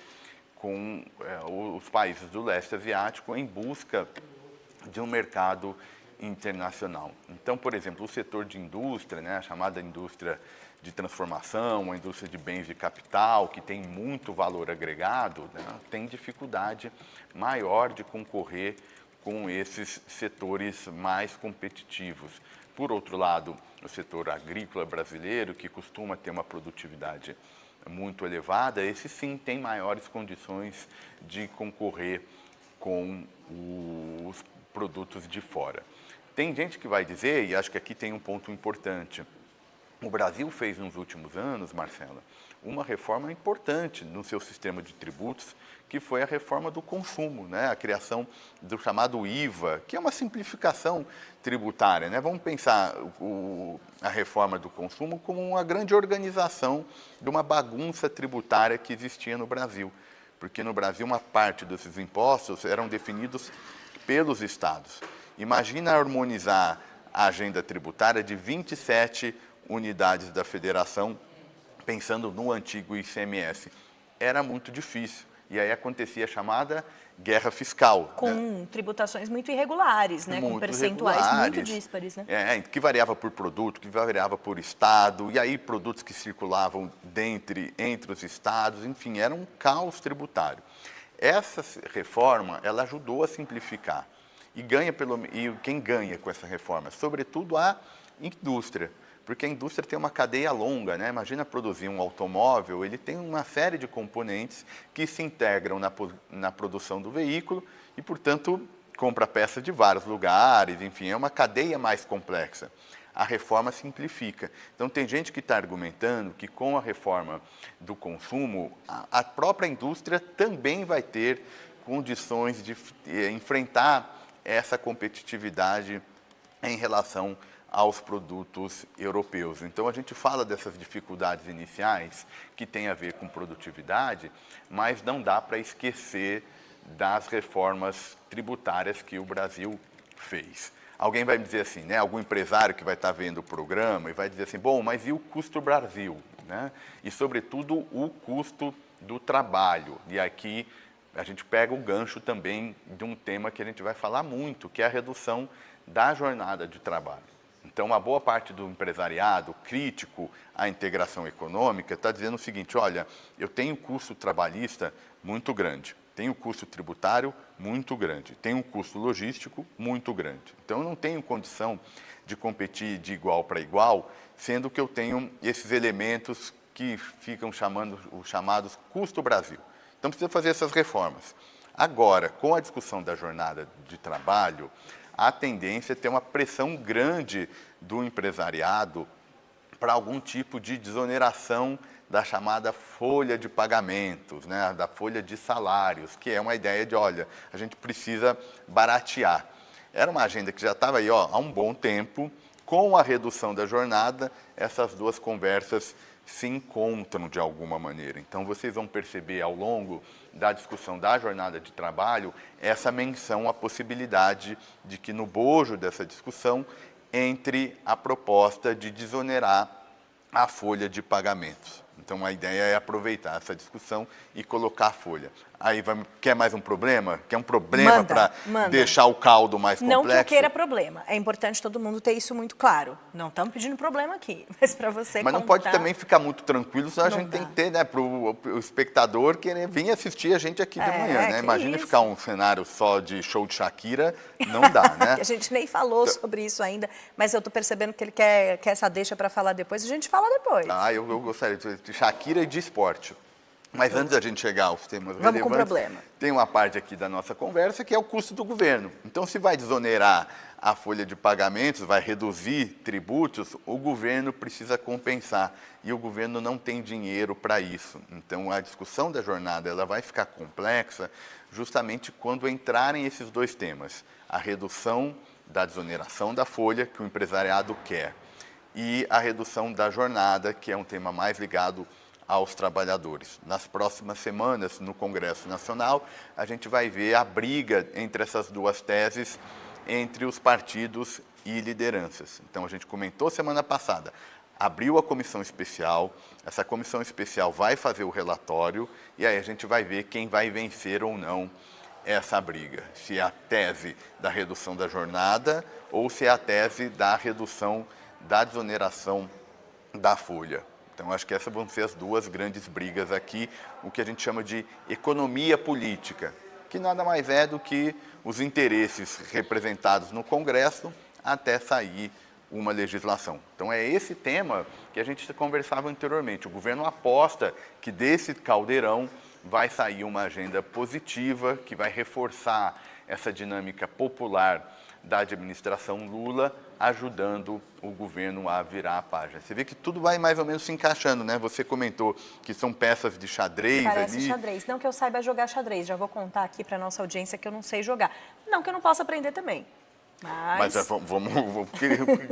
com os países do leste asiático em busca de um mercado internacional. Então, por exemplo, o setor de indústria, né, a chamada indústria de transformação, a indústria de bens de capital, que tem muito valor agregado, né, tem dificuldade maior de concorrer com esses setores mais competitivos. Por outro lado, o setor agrícola brasileiro, que costuma ter uma produtividade muito elevada, esse sim tem maiores condições de concorrer com os produtos de fora. Tem gente que vai dizer, e acho que aqui tem um ponto importante, o Brasil fez nos últimos anos, Marcela, uma reforma importante no seu sistema de tributos, que foi a reforma do consumo, né? A criação do chamado IVA, que é uma simplificação tributária, né? Vamos pensar a reforma do consumo como uma grande organização de uma bagunça tributária que existia no Brasil, porque no Brasil uma parte desses impostos eram definidos pelos estados. Imagina harmonizar a agenda tributária de 27 unidades da federação, pensando no antigo ICMS. Era muito difícil. E aí acontecia a chamada guerra fiscal. Com né? Tributações muito irregulares, né? Com percentuais muito díspares. Né? Que variava por produto, que variava por estado, e aí produtos que circulavam entre os estados, enfim, era um caos tributário. Essa reforma, ela ajudou a simplificar. E quem ganha com essa reforma? Sobretudo a indústria. Porque a indústria tem uma cadeia longa, né? Imagina produzir um automóvel, ele tem uma série de componentes que se integram na produção do veículo e, portanto, compra peças de vários lugares, enfim, é uma cadeia mais complexa. A reforma simplifica. Então, tem gente que está argumentando que com a reforma do consumo, a própria indústria também vai ter condições de enfrentar essa competitividade em relação aos produtos europeus. Então, a gente fala dessas dificuldades iniciais que têm a ver com produtividade, mas não dá para esquecer das reformas tributárias que o Brasil fez. Alguém vai me dizer assim, né? Algum empresário que vai estar vendo o programa e vai dizer assim, bom, mas e o custo Brasil? Né? E, sobretudo, o custo do trabalho. E aqui a gente pega o gancho também de um tema que a gente vai falar muito, que é a redução da jornada de trabalho. Então, uma boa parte do empresariado crítico à integração econômica está dizendo o seguinte, olha, eu tenho custo trabalhista muito grande, tenho custo tributário muito grande, tenho um custo logístico muito grande. Então, eu não tenho condição de competir de igual para igual, sendo que eu tenho esses elementos que ficam os chamados custo Brasil. Então, precisa fazer essas reformas. Agora, com a discussão da jornada de trabalho, a tendência é ter uma pressão grande do empresariado para algum tipo de desoneração da chamada folha de pagamentos, né, da folha de salários, que é uma ideia de, olha, a gente precisa baratear. Era uma agenda que já estava aí há um bom tempo, com a redução da jornada, essas duas conversas se encontram de alguma maneira. Então, vocês vão perceber ao longo da discussão da jornada de trabalho essa menção à possibilidade de que no bojo dessa discussão entre a proposta de desonerar a folha de pagamentos. Então, a ideia é aproveitar essa discussão e colocar a folha. Aí, quer mais um problema? Quer um problema para deixar o caldo mais complexo? Não que eu queira problema. É importante todo mundo ter isso muito claro. Não estamos pedindo problema aqui, mas para você Mas não pode também ficar muito tranquilo, senão a gente tem que ter, né, para o espectador querer vir assistir a gente aqui de manhã, né? Imagina ficar um cenário só de show de Shakira, não dá, né? A gente nem falou sobre isso ainda, mas eu estou percebendo que ele quer essa deixa para falar depois, a gente fala depois. Eu gostaria de Shakira e de esporte. Mas antes da gente chegar aos temas relevantes, com problema. Tem uma parte aqui da nossa conversa que é o custo do governo. Então, se vai desonerar a folha de pagamentos, vai reduzir tributos, o governo precisa compensar. E o governo não tem dinheiro para isso. Então, a discussão da jornada ela vai ficar complexa justamente quando entrarem esses dois temas. A redução da desoneração da folha, que o empresariado quer, e a redução da jornada, que é um tema mais ligado aos trabalhadores. Nas próximas semanas, no Congresso Nacional, a gente vai ver a briga entre essas duas teses, entre os partidos e lideranças. Então, a gente comentou semana passada, abriu a comissão especial, essa comissão especial vai fazer o relatório, e aí a gente vai ver quem vai vencer ou não essa briga. Se é a tese da redução da jornada, ou se é a tese da redução da desoneração da folha. Então, acho que essas vão ser as duas grandes brigas aqui, o que a gente chama de economia política, que nada mais é do que os interesses representados no Congresso até sair uma legislação. Então é esse tema que a gente conversava anteriormente. O governo aposta que desse caldeirão vai sair uma agenda positiva, que vai reforçar essa dinâmica popular da administração Lula, ajudando o governo a virar a página. Você vê que tudo vai mais ou menos se encaixando, né? Você comentou que são peças de xadrez ali. Parece xadrez. Não que eu saiba jogar xadrez, já vou contar aqui para nossa audiência que eu não sei jogar. Não que eu não possa aprender também. Mas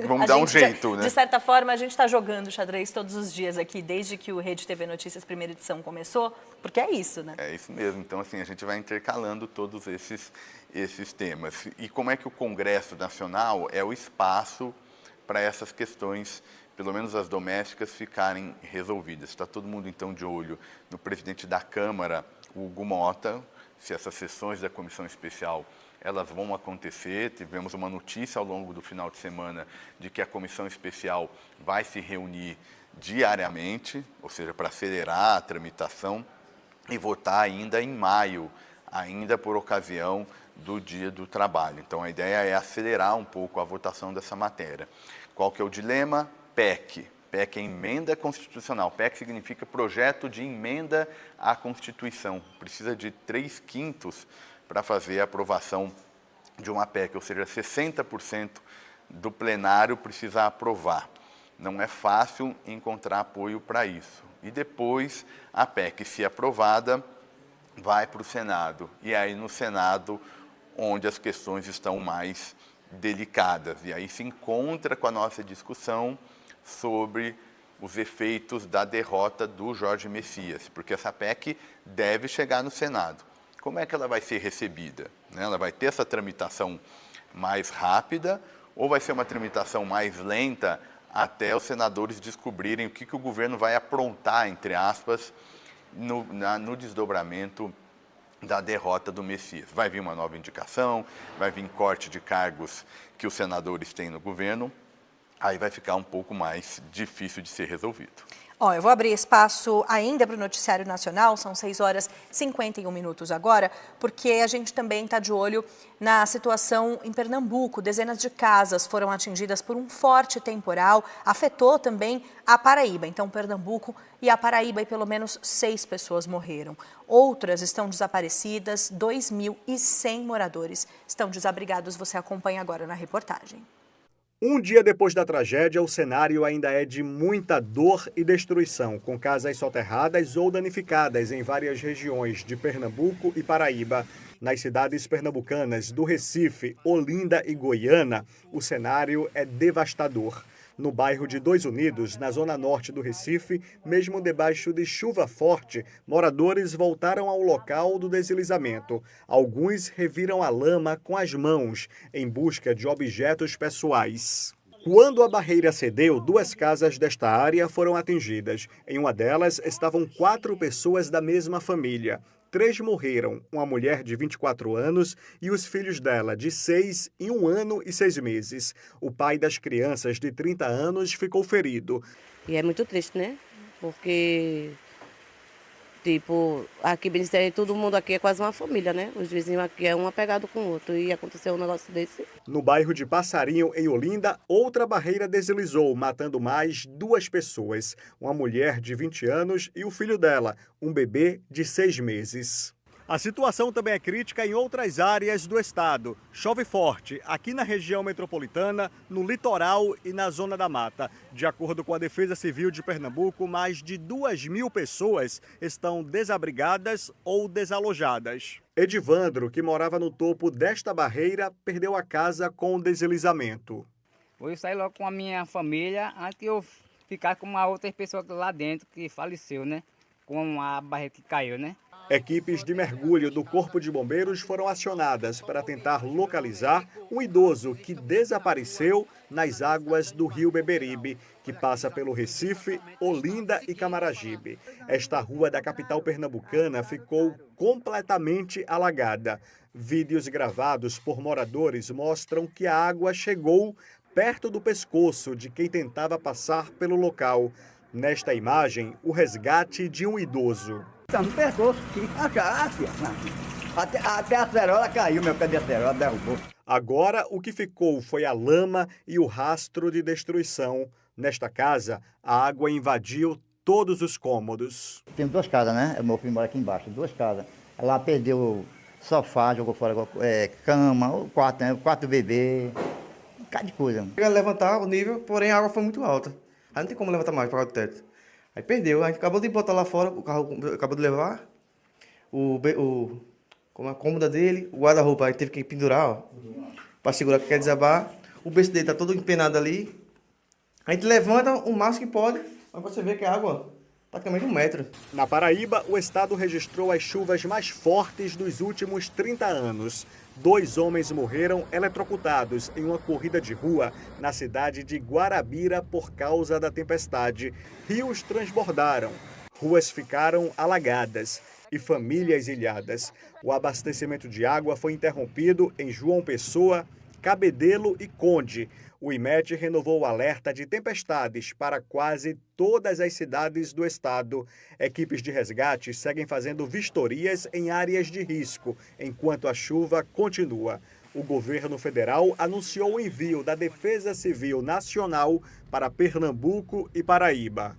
vamos dar um jeito, né? De certa forma, a gente está jogando xadrez todos os dias aqui, desde que o Rede TV Notícias primeira edição começou, porque é isso, né? É isso mesmo. Então, assim, a gente vai intercalando todos esses temas. E como é que o Congresso Nacional é o espaço para essas questões, pelo menos as domésticas, ficarem resolvidas? Está todo mundo, então, de olho no presidente da Câmara, Hugo Mota, se essas sessões da Comissão Especial elas vão acontecer. Tivemos uma notícia ao longo do final de semana de que a Comissão Especial vai se reunir diariamente, ou seja, para acelerar a tramitação e votar ainda em maio, ainda por ocasião do Dia do Trabalho. Então, a ideia é acelerar um pouco a votação dessa matéria. Qual que é o dilema? PEC. PEC é emenda constitucional. PEC significa projeto de emenda à Constituição. Precisa de 3/5 para fazer a aprovação de uma PEC, ou seja, 60% do plenário precisa aprovar. Não é fácil encontrar apoio para isso. E depois, a PEC, se aprovada, vai para o Senado. E aí, no Senado, onde as questões estão mais delicadas. E aí se encontra com a nossa discussão sobre os efeitos da derrota do Jorge Messias, porque essa PEC deve chegar no Senado. Como é que ela vai ser recebida? Ela vai ter essa tramitação mais rápida ou vai ser uma tramitação mais lenta até os senadores descobrirem o que o governo vai aprontar, entre aspas, no desdobramento da derrota do Messias? Vai vir uma nova indicação, vai vir corte de cargos que os senadores têm no governo, aí vai ficar um pouco mais difícil de ser resolvido. Eu vou abrir espaço ainda para o Noticiário Nacional, são 6h51 agora, porque a gente também está de olho na situação em Pernambuco. Dezenas de casas foram atingidas por um forte temporal, afetou também a Paraíba. Então, Pernambuco e a Paraíba, e pelo menos 6 pessoas morreram. Outras estão desaparecidas, 2.100 moradores estão desabrigados. Você acompanha agora na reportagem. Um dia depois da tragédia, o cenário ainda é de muita dor e destruição, com casas soterradas ou danificadas em várias regiões de Pernambuco e Paraíba. Nas cidades pernambucanas do Recife, Olinda e Goiânia, o cenário é devastador. No bairro de Dois Unidos, na zona norte do Recife, mesmo debaixo de chuva forte, moradores voltaram ao local do deslizamento. Alguns reviram a lama com as mãos, em busca de objetos pessoais. Quando a barreira cedeu, 2 casas desta área foram atingidas. Em uma delas estavam 4 pessoas da mesma família. 3 morreram, uma mulher de 24 anos e os filhos dela, de 6 e 1 ano e 6 meses. O pai das crianças, de 30 anos, ficou ferido. E é muito triste, né? Porque, aqui em todo mundo aqui é quase uma família, né? Os vizinhos aqui é um apegado com o outro e aconteceu um negócio desse. No bairro de Passarinho, em Olinda, outra barreira deslizou, matando mais 2 pessoas. Uma mulher de 20 anos e o filho dela, um bebê de 6 meses. A situação também é crítica em outras áreas do estado. Chove forte aqui na região metropolitana, no litoral e na zona da mata. De acordo com a Defesa Civil de Pernambuco, mais de 2.000 pessoas estão desabrigadas ou desalojadas. Edivandro, que morava no topo desta barreira, perdeu a casa com o deslizamento. Vou sair logo com a minha família antes de eu ficar com uma outra pessoa lá dentro que faleceu, né? Com a barreira que caiu, né? Equipes de mergulho do Corpo de Bombeiros foram acionadas para tentar localizar um idoso que desapareceu nas águas do rio Beberibe, que passa pelo Recife, Olinda e Camaragibe. Esta rua da capital pernambucana ficou completamente alagada. Vídeos gravados por moradores mostram que a água chegou perto do pescoço de quem tentava passar pelo local. Nesta imagem, o resgate de um idoso. No pescoço, até a acerola caiu, meu pé de acerola derrubou. Agora, o que ficou foi a lama e o rastro de destruição. Nesta casa, a água invadiu todos os cômodos. Tem 2 casas, né? Meu filho mora aqui embaixo, 2 casas. Ela perdeu sofá, jogou fora cama, o quarto, né? O quarto do bebê, um bocado de coisa. Queria levantar o nível, porém a água foi muito alta. Aí não tem como levantar mais para o teto. Aí perdeu, a gente acabou de botar lá fora, o carro acabou de levar, a cômoda dele, o guarda-roupa, aí teve que pendurar, ó, para segurar que quer desabar. O berço dele tá todo empenado ali. A gente levanta o máximo que pode, mas você vê que a água praticamente 1 metro. Na Paraíba, o estado registrou as chuvas mais fortes dos últimos 30 anos. 2 homens morreram eletrocutados em uma corrida de rua na cidade de Guarabira por causa da tempestade. Rios transbordaram, ruas ficaram alagadas e famílias ilhadas. O abastecimento de água foi interrompido em João Pessoa, Cabedelo e Conde. O IMET renovou o alerta de tempestades para quase todas as cidades do estado. Equipes de resgate seguem fazendo vistorias em áreas de risco, enquanto a chuva continua. O governo federal anunciou o envio da Defesa Civil Nacional para Pernambuco e Paraíba.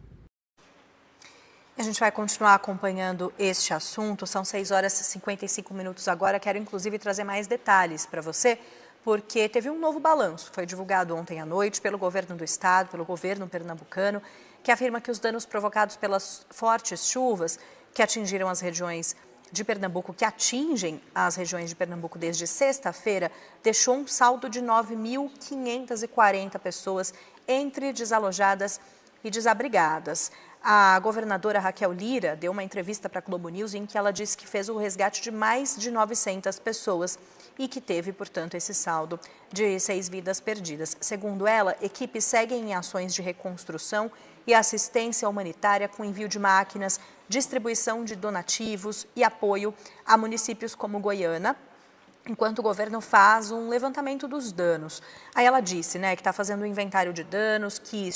A gente vai continuar acompanhando este assunto. São 6h55 agora. Quero, inclusive, trazer mais detalhes para você, porque teve um novo balanço, foi divulgado ontem à noite pelo governo do estado, pelo governo pernambucano, que afirma que os danos provocados pelas fortes chuvas que atingiram as regiões de Pernambuco, que atingem as regiões de Pernambuco desde sexta-feira, deixou um saldo de 9.540 pessoas entre desalojadas e desabrigadas. A governadora Raquel Lira deu uma entrevista para a Globo News em que ela disse que fez o resgate de mais de 900 pessoas e que teve, portanto, esse saldo de 6 vidas perdidas. Segundo ela, equipes seguem em ações de reconstrução e assistência humanitária com envio de máquinas, distribuição de donativos e apoio a municípios como Goiânia, enquanto o governo faz um levantamento dos danos. Aí ela disse, que está fazendo um inventário de danos, que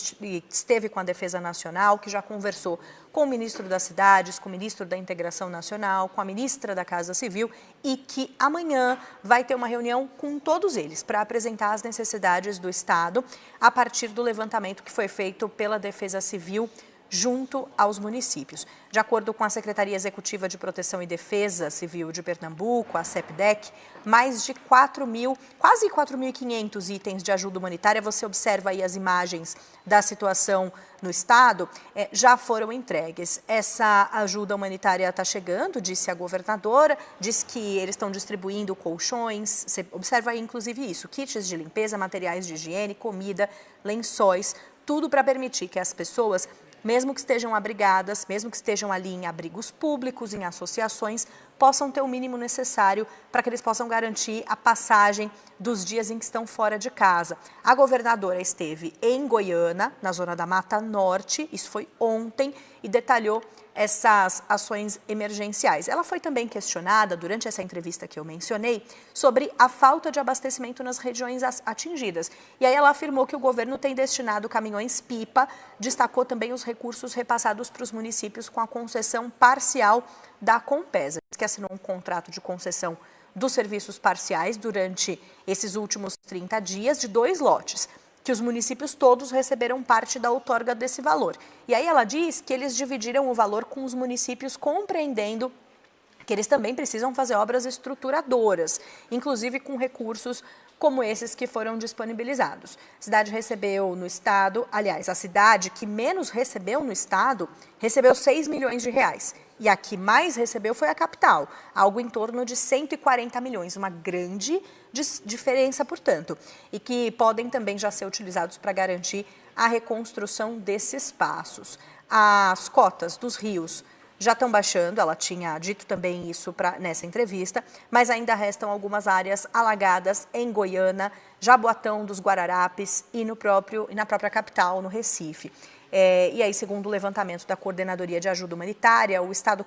esteve com a Defesa Nacional, que já conversou com o ministro das Cidades, com o ministro da Integração Nacional, com a ministra da Casa Civil e que amanhã vai ter uma reunião com todos eles para apresentar as necessidades do Estado a partir do levantamento que foi feito pela Defesa Civil junto aos municípios. De acordo com a Secretaria Executiva de Proteção e Defesa Civil de Pernambuco, a CEPDEC, mais de quase 4.500 itens de ajuda humanitária, você observa aí as imagens da situação no estado, já foram entregues. Essa ajuda humanitária está chegando, disse a governadora, diz que eles estão distribuindo colchões, você observa aí inclusive isso, kits de limpeza, materiais de higiene, comida, lençóis, tudo para permitir que as pessoas, mesmo que estejam abrigadas, mesmo que estejam ali em abrigos públicos, em associações, possam ter o mínimo necessário para que eles possam garantir a passagem dos dias em que estão fora de casa. A governadora esteve em Goiânia, na zona da Mata Norte, isso foi ontem, e detalhou essas ações emergenciais. Ela foi também questionada, durante essa entrevista que eu mencionei, sobre a falta de abastecimento nas regiões atingidas. E aí ela afirmou que o governo tem destinado caminhões-pipa, destacou também os recursos repassados para os municípios com a concessão parcial da Compesa, que assinou um contrato de concessão dos serviços parciais durante esses últimos 30 dias de 2 lotes, que os municípios todos receberam parte da outorga desse valor. E aí ela diz que eles dividiram o valor com os municípios, compreendendo que eles também precisam fazer obras estruturadoras, inclusive com recursos como esses que foram disponibilizados. A cidade recebeu no estado, aliás, a cidade que menos recebeu no estado, recebeu 6 milhões de reais. E a que mais recebeu foi a capital, algo em torno de 140 milhões, uma grande diferença, portanto, e que podem também já ser utilizados para garantir a reconstrução desses espaços. As cotas dos rios já estão baixando, ela tinha dito também isso nessa entrevista, mas ainda restam algumas áreas alagadas em Goiânia, Jaboatão dos Guararapes e na própria capital, no Recife. E aí, segundo o levantamento da Coordenadoria de Ajuda Humanitária, o Estado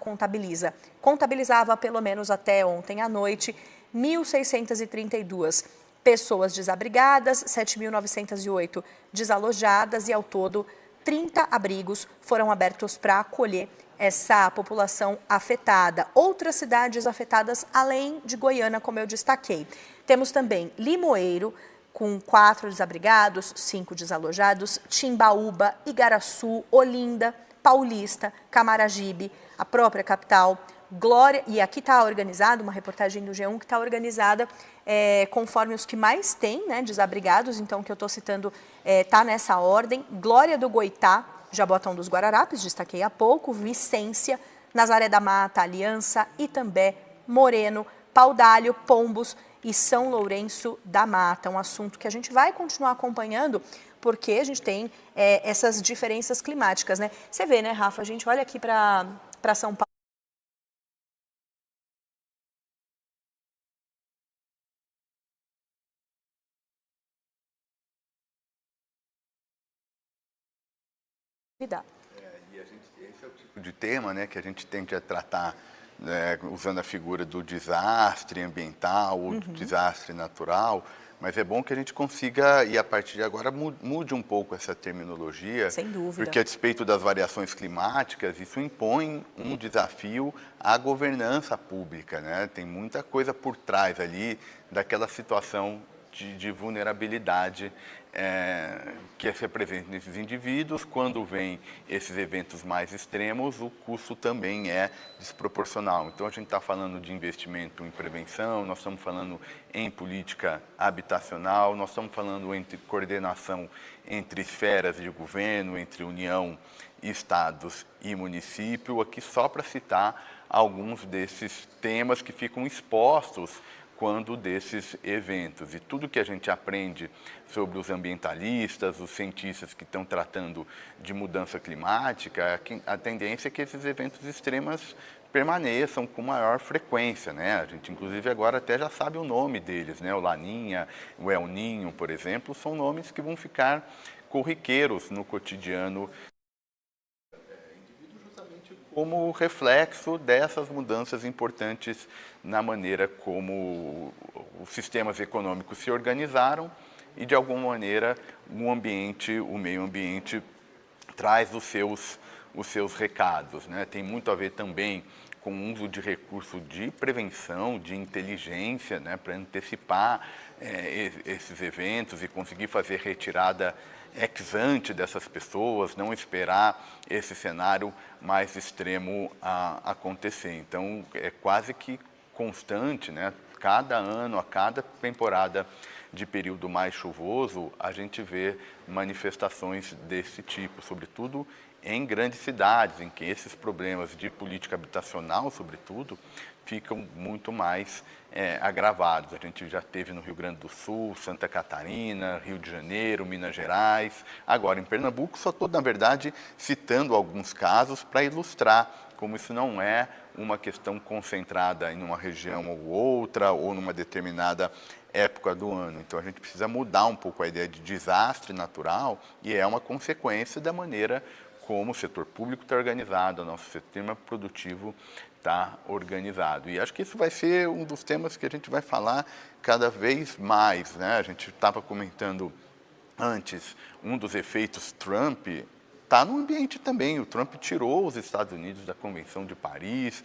contabilizava pelo menos até ontem à noite 1.632 pessoas desabrigadas, 7.908 desalojadas e, ao todo, 30 abrigos foram abertos para acolher essa população afetada. Outras cidades afetadas, além de Goiânia, como eu destaquei. Temos também Limoeiro, com 4 desabrigados, 5 desalojados, Timbaúba, Igaraçu, Olinda, Paulista, Camaragibe, a própria capital, Glória, e aqui está organizado, uma reportagem do G1 que está organizada conforme os que mais têm, né, desabrigados, então que eu estou citando está nessa ordem. Glória do Goitá, Jaboatão dos Guararapes, destaquei há pouco, Vicência, Nazaré da Mata, Aliança, Itambé, Moreno, Paudalho, Pombos e São Lourenço da Mata. Um assunto que a gente vai continuar acompanhando, porque a gente tem essas diferenças climáticas, né? Você vê, né, Rafa? A gente olha aqui para São Paulo. Esse é o tipo de tema, né, que a gente tende a tratar, né, usando a figura do desastre ambiental ou do desastre natural, mas é bom que a gente consiga, e a partir de agora, mude um pouco essa terminologia. Sem dúvida. Porque a despeito das variações climáticas, isso impõe um desafio à governança pública, né? Tem muita coisa por trás ali daquela situação de vulnerabilidade que se apresenta nesses indivíduos. Quando vem esses eventos mais extremos, o custo também é desproporcional. Então, a gente está falando de investimento em prevenção, nós estamos falando em política habitacional, nós estamos falando entre coordenação entre esferas de governo, entre União, estados e município, aqui só para citar alguns desses temas que ficam expostos quando desses eventos. E tudo que a gente aprende sobre os ambientalistas, os cientistas que estão tratando de mudança climática, a tendência é que esses eventos extremos permaneçam com maior frequência, né? A gente, inclusive, agora até já sabe o nome deles, né? O Laninha, o El Ninho, por exemplo, são nomes que vão ficar corriqueiros no cotidiano como reflexo dessas mudanças importantes na maneira como os sistemas econômicos se organizaram e, de alguma maneira, o meio ambiente traz os seus recados, né? Tem muito a ver também com o uso de recursos de prevenção, de inteligência, né, para antecipar esses eventos e conseguir fazer retirada ex ante dessas pessoas, não esperar esse cenário mais extremo a acontecer. Então, é quase que constante, né? Cada ano, a cada temporada de período mais chuvoso, a gente vê manifestações desse tipo, sobretudo em grandes cidades, em que esses problemas de política habitacional, sobretudo, ficam muito mais agravados. A gente já teve no Rio Grande do Sul, Santa Catarina, Rio de Janeiro, Minas Gerais. Agora, em Pernambuco, só estou, na verdade, citando alguns casos para ilustrar como isso não é uma questão concentrada em uma região ou outra, ou numa determinada época do ano. Então, a gente precisa mudar um pouco a ideia de desastre natural, e é uma consequência da maneira como o setor público está organizado, o nosso sistema produtivo está organizado. E acho que isso vai ser um dos temas que a gente vai falar cada vez mais, né? A gente estava comentando antes, um dos efeitos Trump está no ambiente também. O Trump tirou os Estados Unidos da Convenção de Paris,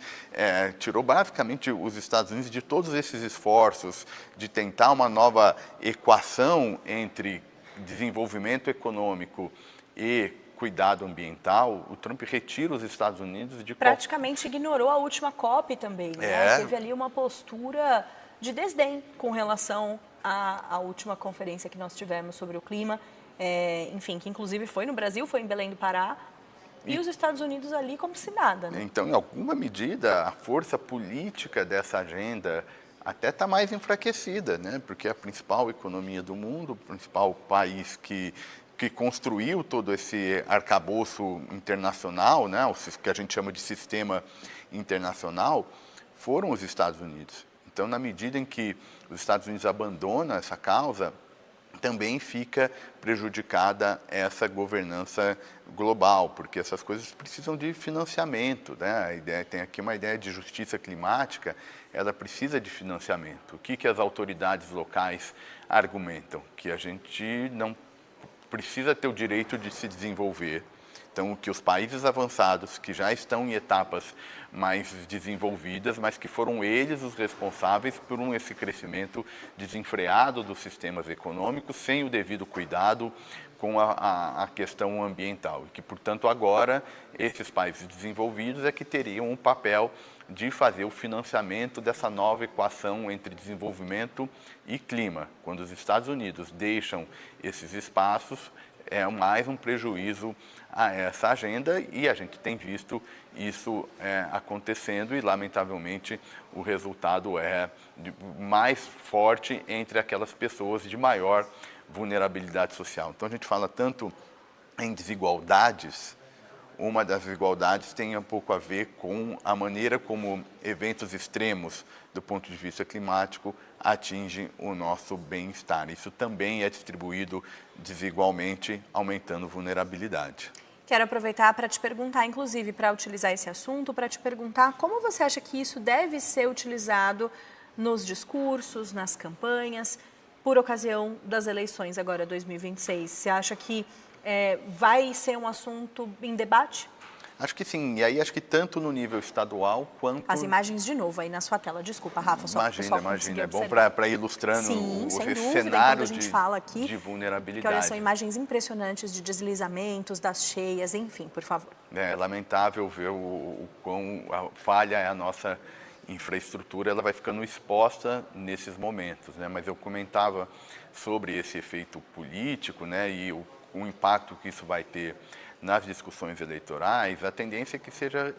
tirou basicamente os Estados Unidos de todos esses esforços de tentar uma nova equação entre desenvolvimento econômico e cuidado ambiental. O Trump retira os Estados Unidos de... Praticamente ignorou a última COP também, né? Teve ali uma postura de desdém com relação à última conferência que nós tivemos sobre o clima, enfim, que inclusive foi no Brasil, foi em Belém do Pará, e os Estados Unidos ali como se nada, né? Então, em alguma medida, a força política dessa agenda até está mais enfraquecida, né? Porque a principal economia do mundo, o principal país que construiu todo esse arcabouço internacional, né, o que a gente chama de sistema internacional, foram os Estados Unidos. Então, na medida em que os Estados Unidos abandonam essa causa, também fica prejudicada essa governança global, porque essas coisas precisam de financiamento, né? Tem aqui uma ideia de justiça climática, ela precisa de financiamento. O que as autoridades locais argumentam? Que a gente não precisa ter o direito de se desenvolver, Então, que os países avançados, que já estão em etapas mais desenvolvidas, mas que foram eles os responsáveis por esse crescimento desenfreado dos sistemas econômicos, sem o devido cuidado com a questão ambiental. E que, portanto, agora, esses países desenvolvidos é que teriam um papel de fazer o financiamento dessa nova equação entre desenvolvimento e clima. Quando os Estados Unidos deixam esses espaços, é mais um prejuízo a essa agenda, e a gente tem visto isso acontecendo, e lamentavelmente o resultado é mais forte entre aquelas pessoas de maior vulnerabilidade social. Então a gente fala tanto em desigualdades. Uma das desigualdades tem um pouco a ver com a maneira como eventos extremos do ponto de vista climático atingem o nosso bem-estar. Isso também é distribuído desigualmente, aumentando vulnerabilidade. Quero aproveitar para te perguntar, inclusive, para utilizar esse assunto, para te perguntar como você acha que isso deve ser utilizado nos discursos, nas campanhas, por ocasião das eleições agora 2026. Você acha que vai ser um assunto em debate? Acho que sim, e aí acho que tanto no nível estadual quanto... As imagens de novo aí na sua tela, desculpa, Rafa, só Imagina, é bom para ir ilustrando esse cenário de vulnerabilidade. Que, olha, são imagens impressionantes de deslizamentos, das cheias, enfim, por favor. É lamentável ver o quão falha é a nossa infraestrutura, ela vai ficando exposta nesses momentos, né? Mas eu comentava sobre esse efeito político, né, e o impacto que isso vai ter nas discussões eleitorais. A tendência é que seja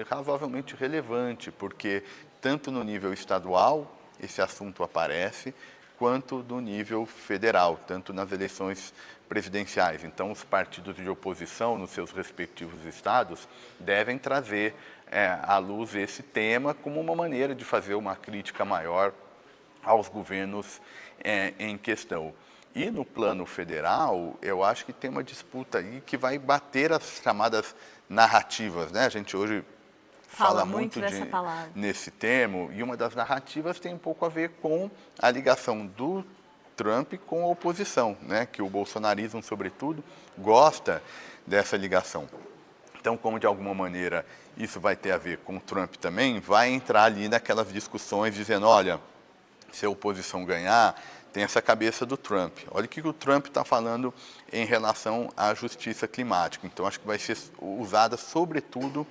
razoavelmente relevante, porque tanto no nível estadual esse assunto aparece, quanto no nível federal, tanto nas eleições presidenciais. Então, os partidos de oposição nos seus respectivos estados devem trazer à luz esse tema como uma maneira de fazer uma crítica maior aos governos em questão. E no plano federal, eu acho que tem uma disputa aí que vai bater as chamadas narrativas, né? A gente hoje fala muito nesse termo, e uma das narrativas tem um pouco a ver com a ligação do Trump com a oposição, né? Que o bolsonarismo, sobretudo, gosta dessa ligação. Então, como de alguma maneira isso vai ter a ver com o Trump também, vai entrar ali naquelas discussões dizendo, olha, se a oposição ganhar, tem essa cabeça do Trump. Olha o que o Trump está falando em relação à justiça climática. Então, acho que vai ser usada, sobretudo,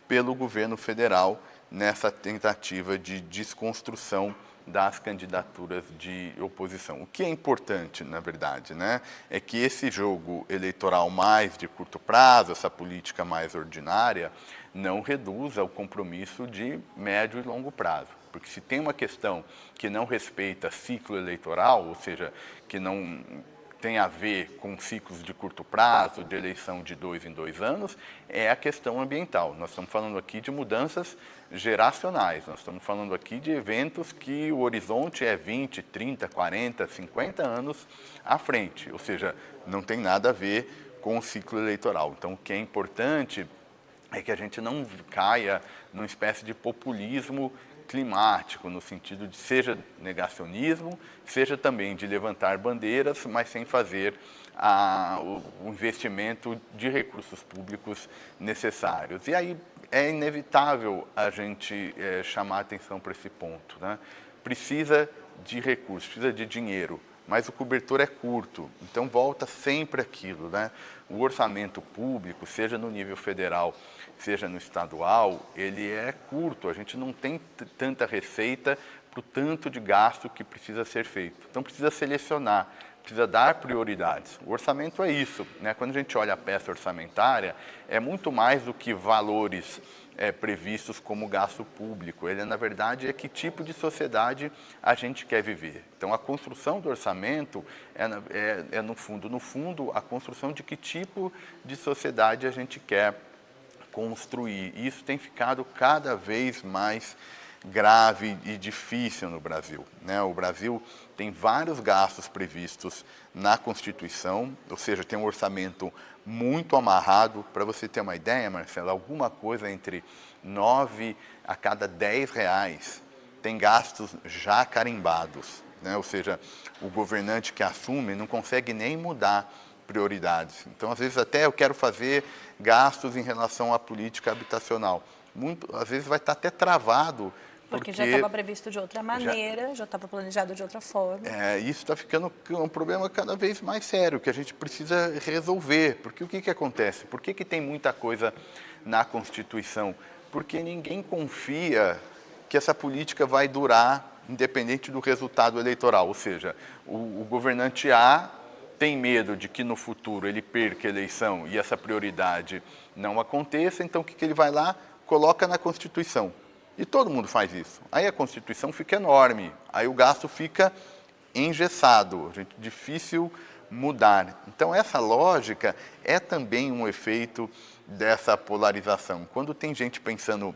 pelo governo federal nessa tentativa de desconstrução das candidaturas de oposição. O que é importante, na verdade, né, é que esse jogo eleitoral mais de curto prazo, essa política mais ordinária, não reduza o compromisso de médio e longo prazo. Porque se tem uma questão que não respeita ciclo eleitoral, ou seja, que não tem a ver com ciclos de curto prazo, de eleição de 2 em 2 anos, é a questão ambiental. Nós estamos falando aqui de mudanças geracionais, nós estamos falando aqui de eventos que o horizonte é 20, 30, 40, 50 anos à frente, ou seja, não tem nada a ver com o ciclo eleitoral. Então, o que é importante é que a gente não caia numa espécie de populismo climático, no sentido de seja negacionismo, seja também de levantar bandeiras, mas sem fazer o investimento de recursos públicos necessários. E aí é inevitável a gente chamar atenção para esse ponto, né? Precisa de recursos, precisa de dinheiro, mas o cobertor é curto, então volta sempre aquilo, né? O orçamento público, seja no nível federal, seja no estadual, ele é curto, a gente não tem tanta receita para o tanto de gasto que precisa ser feito. Então precisa selecionar, precisa dar prioridades. O orçamento é isso, né? Quando a gente olha a peça orçamentária, é muito mais do que valores previstos como gasto público. Ele, na verdade, é que tipo de sociedade a gente quer viver. Então, a construção do orçamento no fundo, a construção de que tipo de sociedade a gente quer construir. E isso tem ficado cada vez mais grave e difícil no Brasil, né? O Brasil tem vários gastos previstos na Constituição, ou seja, tem um orçamento muito amarrado. Para você ter uma ideia, Marcela, alguma coisa entre 9 a cada 10 reais tem gastos já carimbados, né? Ou seja, o governante que assume não consegue nem mudar prioridades. Então, às vezes, até eu quero fazer gastos em relação à política habitacional. Às vezes vai estar até travado. Porque já estava previsto de outra maneira, já estava planejado de outra forma. Isso está ficando um problema cada vez mais sério, que a gente precisa resolver. Porque o que acontece? Por que tem muita coisa na Constituição? Porque ninguém confia que essa política vai durar independente do resultado eleitoral. Ou seja, o governante A tem medo de que no futuro ele perca a eleição e essa prioridade não aconteça, então o que ele vai lá? Coloca na Constituição. E todo mundo faz isso. Aí a Constituição fica enorme, aí o gasto fica engessado, difícil mudar. Então essa lógica é também um efeito dessa polarização. Quando tem gente pensando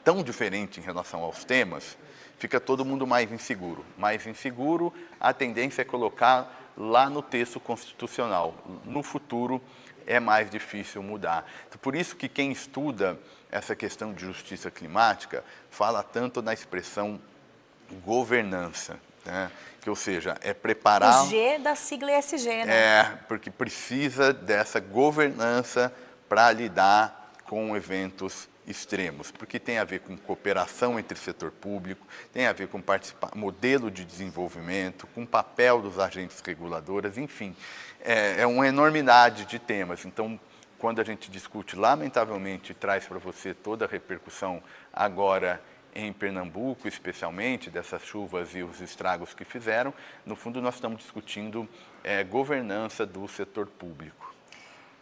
tão diferente em relação aos temas, fica todo mundo mais inseguro. Mais inseguro, a tendência é colocar lá no texto constitucional. No futuro é mais difícil mudar. Por isso que quem estuda essa questão de justiça climática fala tanto na expressão governança, né? Que, ou seja, é preparar... O G da sigla ESG, né? Porque precisa dessa governança para lidar com eventos extremos, porque tem a ver com cooperação entre o setor público, tem a ver com modelo de desenvolvimento, com papel dos agentes reguladores, enfim, é uma enormidade de temas. Então, quando a gente discute, lamentavelmente, traz para você toda a repercussão agora em Pernambuco, especialmente, dessas chuvas e os estragos que fizeram, no fundo nós estamos discutindo governança do setor público.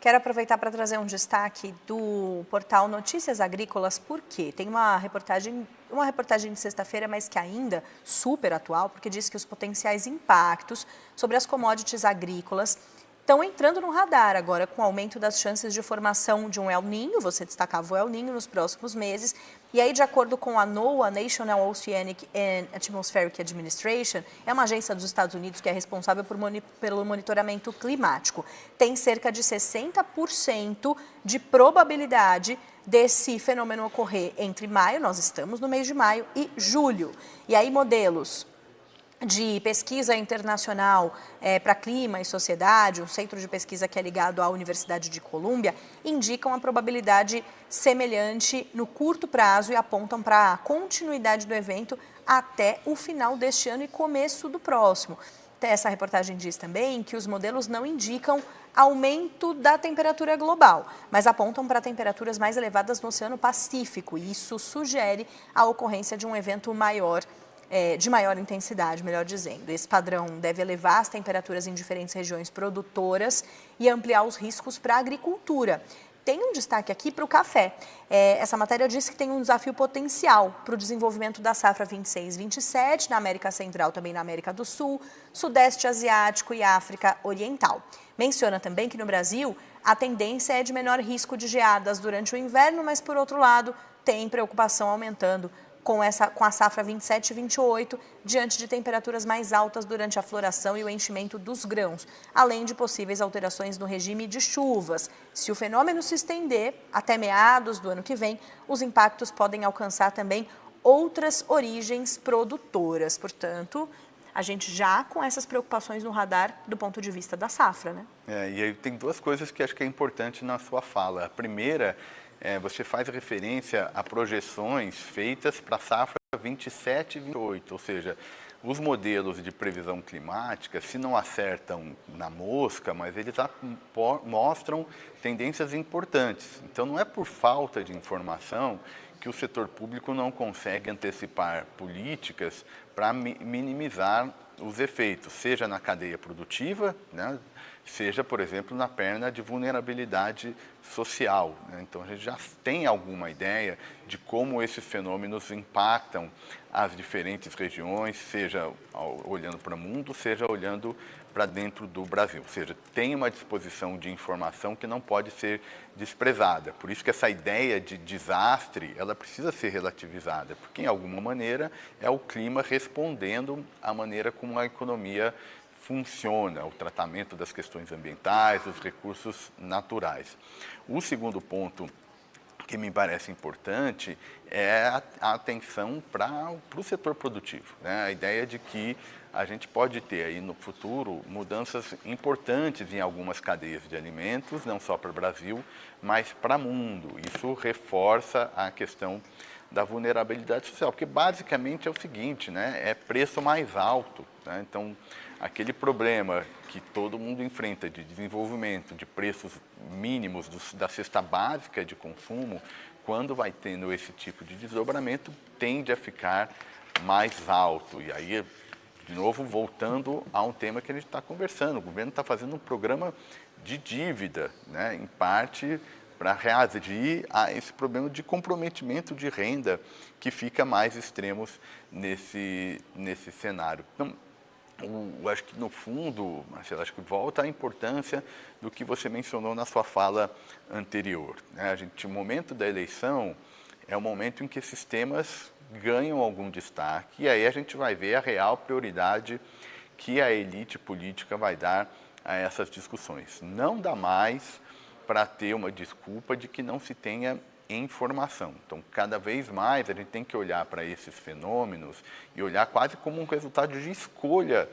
Quero aproveitar para trazer um destaque do portal Notícias Agrícolas, porque tem uma reportagem de sexta-feira, mas que ainda super atual, porque diz que os potenciais impactos sobre as commodities agrícolas estão entrando no radar agora com o aumento das chances de formação de um El Niño, você destacava o El Niño nos próximos meses, e aí de acordo com a NOAA, National Oceanic and Atmospheric Administration, é uma agência dos Estados Unidos que é responsável pelo monitoramento climático, tem cerca de 60% de probabilidade desse fenômeno ocorrer entre maio, nós estamos no mês de maio, e julho. E aí modelos de pesquisa internacional para clima e sociedade, um centro de pesquisa que é ligado à Universidade de Colômbia, indicam a probabilidade semelhante no curto prazo e apontam para a continuidade do evento até o final deste ano e começo do próximo. Essa reportagem diz também que os modelos não indicam aumento da temperatura global, mas apontam para temperaturas mais elevadas no Oceano Pacífico, e isso sugere a ocorrência de um evento maior, de maior intensidade, melhor dizendo. Esse padrão deve elevar as temperaturas em diferentes regiões produtoras e ampliar os riscos para a agricultura. Tem um destaque aqui para o café. Essa matéria diz que tem um desafio potencial para o desenvolvimento da safra 26-27, na América Central, também na América do Sul, Sudeste Asiático e África Oriental. Menciona também que no Brasil a tendência é de menor risco de geadas durante o inverno, mas, por outro lado, tem preocupação aumentando com a safra 27 e 28, diante de temperaturas mais altas durante a floração e o enchimento dos grãos, além de possíveis alterações no regime de chuvas. Se o fenômeno se estender até meados do ano que vem, os impactos podem alcançar também outras origens produtoras. Portanto, a gente já com essas preocupações no radar do ponto de vista da safra, né? E aí tem duas coisas que acho que é importante na sua fala. A primeira, você faz referência a projeções feitas para a safra 27 e 28, ou seja, os modelos de previsão climática, se não acertam na mosca, mas eles mostram tendências importantes. Então, não é por falta de informação que o setor público não consegue antecipar políticas para minimizar os efeitos, seja na cadeia produtiva, né, seja, por exemplo, na perna de vulnerabilidade social, né? Então, a gente já tem alguma ideia de como esses fenômenos impactam as diferentes regiões, seja olhando para o mundo, seja olhando para dentro do Brasil. Ou seja, tem uma disposição de informação que não pode ser desprezada. Por isso que essa ideia de desastre, ela precisa ser relativizada, porque, em alguma maneira, é o clima respondendo à maneira como a economia funciona, o tratamento das questões ambientais, dos recursos naturais. O segundo ponto que me parece importante é a atenção para o setor produtivo, né? A ideia de que a gente pode ter aí no futuro mudanças importantes em algumas cadeias de alimentos, não só para o Brasil, mas para o mundo. Isso reforça a questão da vulnerabilidade social, porque basicamente é o seguinte, né? É preço mais alto, né? Então, aquele problema que todo mundo enfrenta de desenvolvimento de preços mínimos da cesta básica de consumo, quando vai tendo esse tipo de desdobramento, tende a ficar mais alto. E aí, de novo, voltando a um tema que a gente está conversando, o governo está fazendo um programa de dívida, né? Em parte para reagir a esse problema de comprometimento de renda que fica mais extremos nesse cenário. Então, eu acho que, no fundo, Marcelo, acho que volta a importância do que você mencionou na sua fala anterior, né? O momento da eleição é o momento em que esses temas ganham algum destaque, e aí a gente vai ver a real prioridade que a elite política vai dar a essas discussões. Não dá mais para ter uma desculpa de que não se tenha informação. Então, cada vez mais a gente tem que olhar para esses fenômenos e olhar quase como um resultado de escolha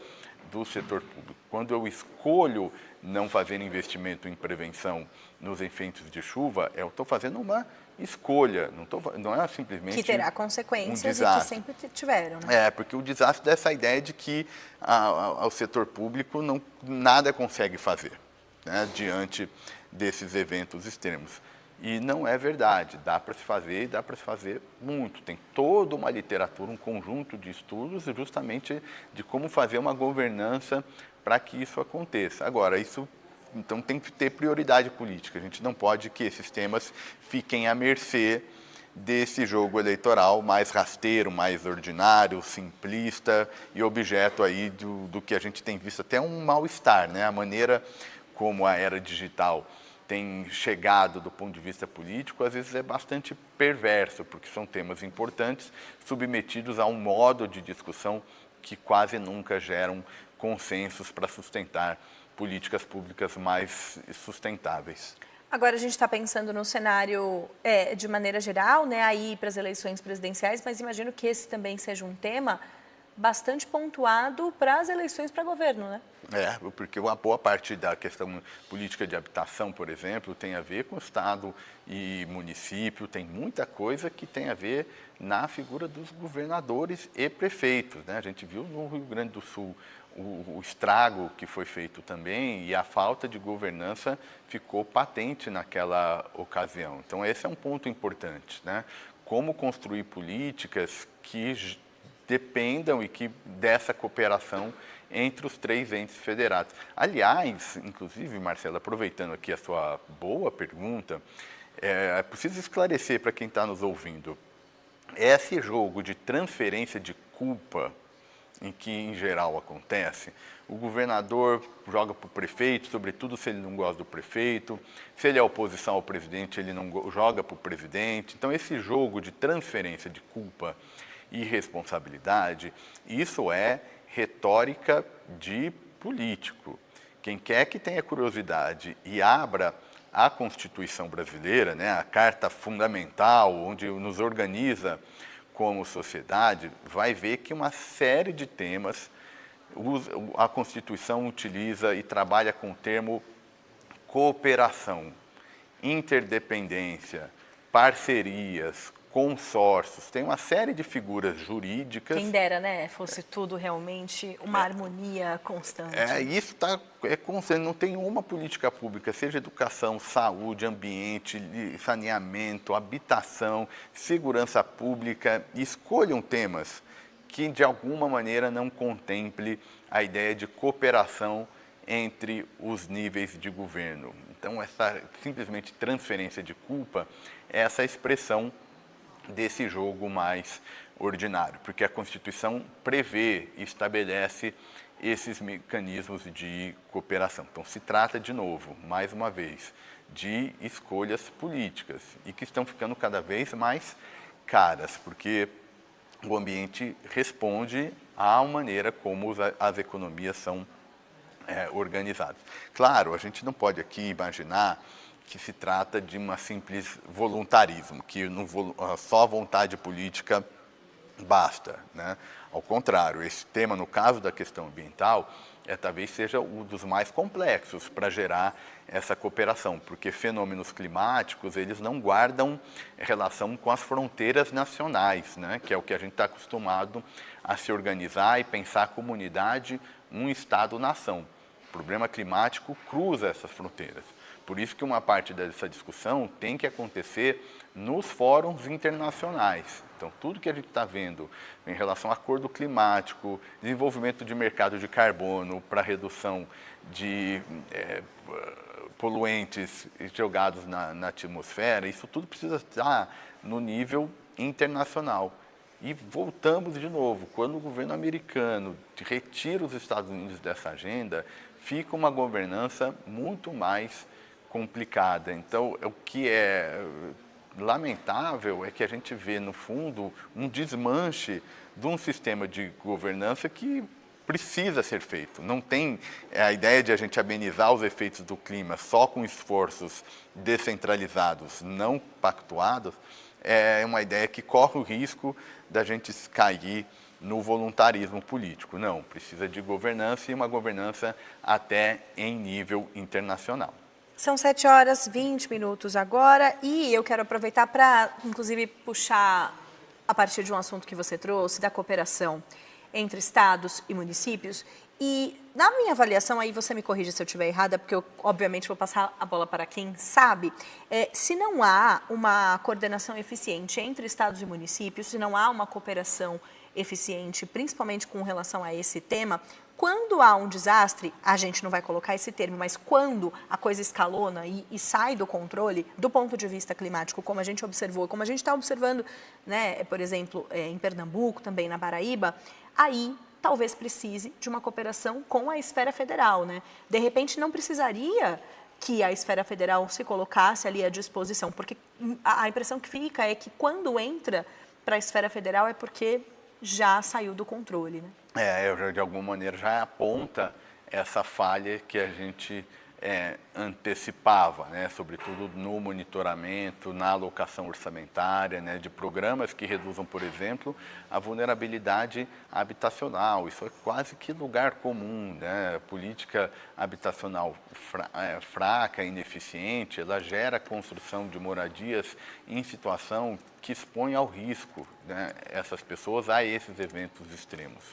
do setor público. Quando eu escolho não fazer investimento em prevenção nos efeitos de chuva, eu estou fazendo uma escolha, não é simplesmente que terá consequências e que sempre tiveram, né? É, porque o desastre dessa ideia de que o setor público nada consegue fazer, né, diante desses eventos extremos. E não é verdade, dá para se fazer e dá para se fazer muito. Tem toda uma literatura, um conjunto de estudos justamente de como fazer uma governança para que isso aconteça. Agora, isso então tem que ter prioridade política. A gente não pode que esses temas fiquem à mercê desse jogo eleitoral mais rasteiro, mais ordinário, simplista e objeto aí do que a gente tem visto até um mal-estar, né? A maneira como a era digital tem chegado do ponto de vista político, às vezes é bastante perverso, porque são temas importantes submetidos a um modo de discussão que quase nunca geram consensos para sustentar políticas públicas mais sustentáveis. Agora a gente está pensando no cenário de maneira geral, né, aí para as eleições presidenciais, mas imagino que esse também seja um tema bastante pontuado para as eleições para governo, né? É, porque uma boa parte da questão política de habitação, por exemplo, tem a ver com Estado e município, tem muita coisa que tem a ver na figura dos governadores e prefeitos, né? A gente viu no Rio Grande do Sul o estrago que foi feito também e a falta de governança ficou patente naquela ocasião. Então, esse é um ponto importante, né? Como construir políticas que dependam e que dessa cooperação entre os três entes federados. Aliás, inclusive, Marcelo, aproveitando aqui a sua boa pergunta, é preciso esclarecer para quem está nos ouvindo. Esse jogo de transferência de culpa, em que em geral acontece, o governador joga para o prefeito, sobretudo se ele não gosta do prefeito, se ele é oposição ao presidente, ele não joga para o presidente. Então, esse jogo de transferência de culpa e responsabilidade, isso é retórica de político. Quem quer que tenha curiosidade e abra a Constituição brasileira, né, a Carta Fundamental, onde nos organiza como sociedade, vai ver que uma série de temas a Constituição utiliza e trabalha com o termo cooperação, interdependência, parcerias, consórcios, tem uma série de figuras jurídicas. Quem dera, né? Fosse tudo realmente uma harmonia constante. Isso é constante, não tem uma política pública, seja educação, saúde, ambiente, saneamento, habitação, segurança pública, escolham temas que de alguma maneira não contemple a ideia de cooperação entre os níveis de governo. Então, essa simplesmente transferência de culpa é essa expressão desse jogo mais ordinário, porque a Constituição prevê e estabelece esses mecanismos de cooperação. Então, se trata, de novo, mais uma vez, de escolhas políticas e que estão ficando cada vez mais caras, porque o ambiente responde à maneira como as economias são organizadas. Claro, a gente não pode aqui imaginar que se trata de uma simples voluntarismo, que só vontade política basta, né? Ao contrário, esse tema, no caso da questão ambiental, talvez seja um dos mais complexos para gerar essa cooperação, porque fenômenos climáticos, eles não guardam relação com as fronteiras nacionais, né? Que é o que a gente está acostumado a se organizar e pensar a comunidade, um Estado-nação. O problema climático cruza essas fronteiras. Por isso que uma parte dessa discussão tem que acontecer nos fóruns internacionais. Então, tudo que a gente está vendo em relação a acordo climático, desenvolvimento de mercado de carbono para redução de poluentes jogados na atmosfera, isso tudo precisa estar no nível internacional. E voltamos de novo, quando o governo americano retira os Estados Unidos dessa agenda, fica uma governança muito mais complicada. Então, o que é lamentável é que a gente vê, no fundo, um desmanche de um sistema de governança que precisa ser feito. Não tem a ideia de a gente amenizar os efeitos do clima só com esforços descentralizados, não pactuados, é uma ideia que corre o risco da gente cair no voluntarismo político. Não, precisa de governança, e uma governança até em nível internacional. São 7h20 agora, e eu quero aproveitar para, inclusive, puxar a partir de um assunto que você trouxe, da cooperação entre estados e municípios. E, na minha avaliação, aí você me corrige se eu estiver errada, porque eu, obviamente, vou passar a bola para quem sabe, se não há uma coordenação eficiente entre estados e municípios, se não há uma cooperação eficiente, principalmente com relação a esse tema, quando há um desastre, a gente não vai colocar esse termo, mas quando a coisa escalona e sai do controle, do ponto de vista climático, como a gente observou, como a gente está observando, né, por exemplo, em Pernambuco, também na Paraíba, aí talvez precise de uma cooperação com a esfera federal, né? De repente não precisaria que a esfera federal se colocasse ali à disposição, porque a impressão que fica é que quando entra para a esfera federal é porque já saiu do controle, né? De alguma maneira já aponta essa falha que a gente antecipava, né? Sobretudo no monitoramento, na alocação orçamentária, né? De programas que reduzam, por exemplo, a vulnerabilidade habitacional. Isso é quase que lugar comum, né? Política habitacional fraca, ineficiente, ela gera a construção de moradias em situação que expõe ao risco, né, essas pessoas a esses eventos extremos.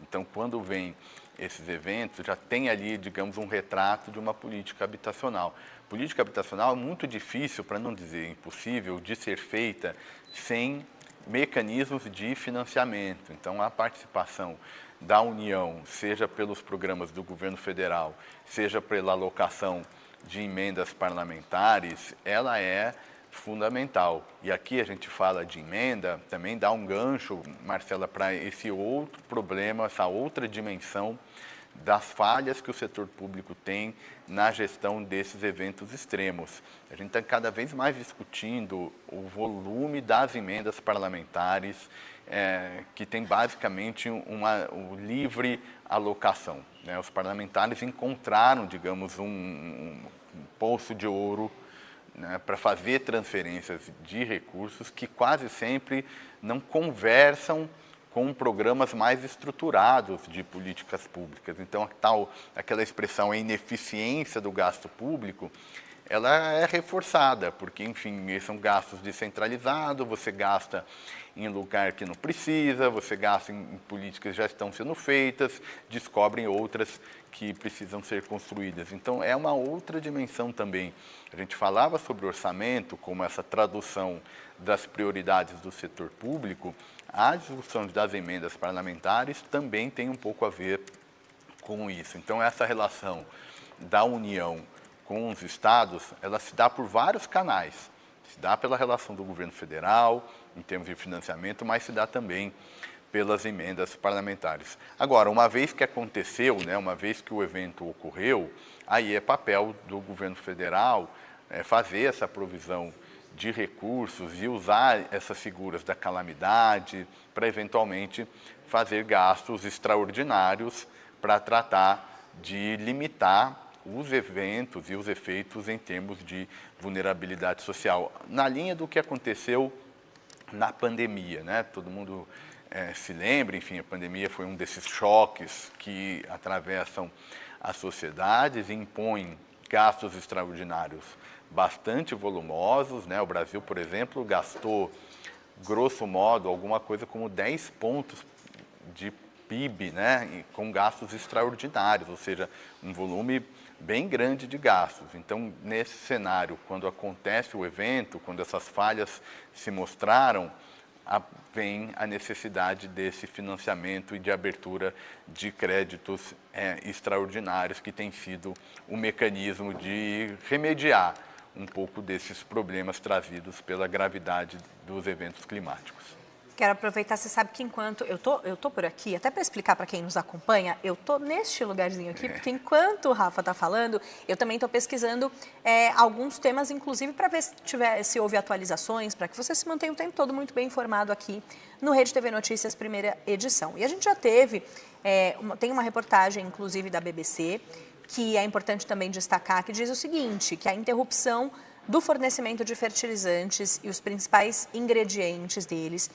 Então, quando vem esses eventos, já tem ali, digamos, um retrato de uma política habitacional. Política habitacional é muito difícil, para não dizer impossível, de ser feita sem mecanismos de financiamento. Então, a participação da União, seja pelos programas do governo federal, seja pela alocação de emendas parlamentares, ela é fundamental. E aqui a gente fala de emenda, também dá um gancho, Marcela, para esse outro problema, essa outra dimensão das falhas que o setor público tem na gestão desses eventos extremos. A gente está cada vez mais discutindo o volume das emendas parlamentares, que tem basicamente uma livre alocação, né? Os parlamentares encontraram, digamos, um poço de ouro, né, para fazer transferências de recursos que quase sempre não conversam com programas mais estruturados de políticas públicas. Então, aquela expressão, a ineficiência do gasto público, ela é reforçada, porque, enfim, são gastos descentralizados, você gasta em lugar que não precisa, você gasta em políticas que já estão sendo feitas, descobrem outras que precisam ser construídas. Então, é uma outra dimensão também. A gente falava sobre orçamento, como essa tradução das prioridades do setor público, a discussão das emendas parlamentares também tem um pouco a ver com isso. Então, essa relação da União com os estados, ela se dá por vários canais. Se dá pela relação do governo federal, em termos de financiamento, mas se dá também pelas emendas parlamentares. Agora, uma vez que aconteceu, né, uma vez que o evento ocorreu, aí é papel do governo federal fazer essa provisão de recursos e usar essas figuras da calamidade para, eventualmente, fazer gastos extraordinários para tratar de limitar os eventos e os efeitos em termos de vulnerabilidade social, na linha do que aconteceu na pandemia, né? Todo mundo se lembra, enfim, a pandemia foi um desses choques que atravessam as sociedades e impõem gastos extraordinários bastante volumosos, né? O Brasil, por exemplo, gastou, grosso modo, alguma coisa como 10 pontos de PIB, né? Com gastos extraordinários, ou seja, um volume bem grande de gastos. Então, nesse cenário, quando acontece o evento, quando essas falhas se mostraram, vem a necessidade desse financiamento e de abertura de créditos extraordinários, que tem sido um mecanismo de remediar um pouco desses problemas trazidos pela gravidade dos eventos climáticos. Quero aproveitar, você sabe que enquanto eu tô por aqui, até para explicar para quem nos acompanha, eu tô neste lugarzinho aqui, porque enquanto o Rafa está falando, eu também estou pesquisando alguns temas, inclusive para ver se houve atualizações, para que você se mantenha o tempo todo muito bem informado aqui no Rede TV Notícias, primeira edição. E a gente já teve, tem uma reportagem, inclusive, da BBC, que é importante também destacar, que diz o seguinte, que a interrupção do fornecimento de fertilizantes e os principais ingredientes deles,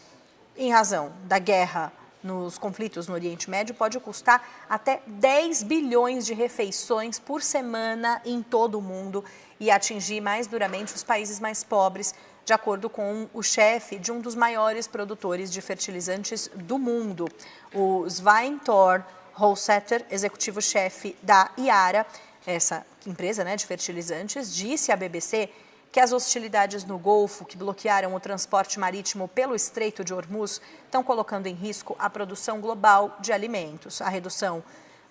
em razão da guerra nos conflitos no Oriente Médio, pode custar até 10 bilhões de refeições por semana em todo o mundo e atingir mais duramente os países mais pobres, de acordo com o chefe de um dos maiores produtores de fertilizantes do mundo, o Svein Thor Holsether, executivo-chefe da Yara, essa empresa, né, de fertilizantes, disse à BBC que as hostilidades no Golfo, que bloquearam o transporte marítimo pelo Estreito de Hormuz, estão colocando em risco a produção global de alimentos. A redução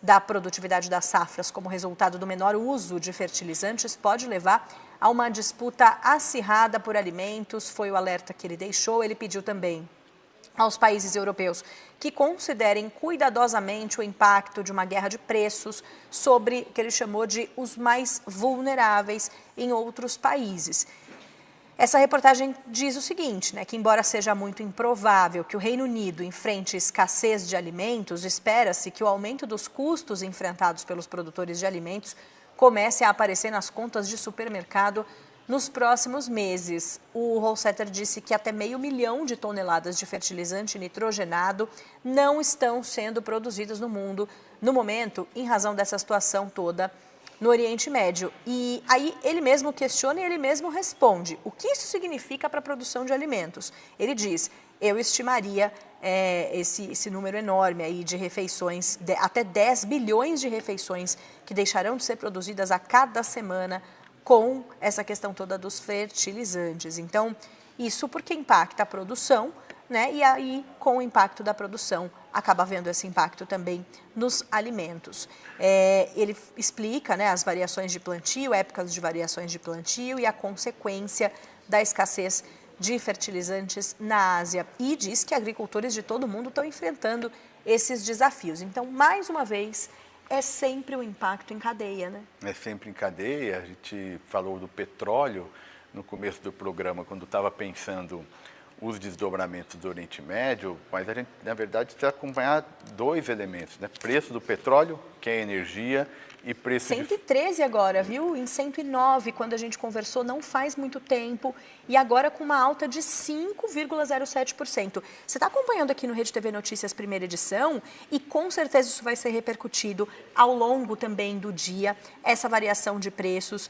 da produtividade das safras como resultado do menor uso de fertilizantes pode levar a uma disputa acirrada por alimentos, foi o alerta que ele deixou. Ele pediu também aos países europeus que considerem cuidadosamente o impacto de uma guerra de preços sobre o que ele chamou de os mais vulneráveis em outros países. Essa reportagem diz o seguinte, né, que embora seja muito improvável que o Reino Unido enfrente escassez de alimentos, espera-se que o aumento dos custos enfrentados pelos produtores de alimentos comece a aparecer nas contas de supermercado nos próximos meses. O Holsether disse que até 500 mil de toneladas de fertilizante nitrogenado não estão sendo produzidas no mundo no momento, em razão dessa situação toda no Oriente Médio. E aí ele mesmo questiona e ele mesmo responde. O que isso significa para a produção de alimentos? Ele diz, eu estimaria esse número enorme aí de refeições, até 10 bilhões de refeições que deixarão de ser produzidas a cada semana com essa questão toda dos fertilizantes. Então, isso porque impacta a produção, né? E aí, com o impacto da produção, acaba havendo esse impacto também nos alimentos. Ele explica, né, as variações de plantio, épocas de variações de plantio e a consequência da escassez de fertilizantes na Ásia. E diz que agricultores de todo o mundo estão enfrentando esses desafios. Então, mais uma vez, é sempre um impacto em cadeia, né? É sempre em cadeia. A gente falou do petróleo no começo do programa, quando estava pensando os desdobramentos do Oriente Médio, mas a gente, na verdade, precisa acompanhar dois elementos, né? Preço do petróleo, que é energia, e preço 113 agora, viu? Em 109, quando a gente conversou, não faz muito tempo, e agora com uma alta de 5,07%. Você está acompanhando aqui no Rede TV Notícias, primeira edição, e com certeza isso vai ser repercutido ao longo também do dia, essa variação de preços.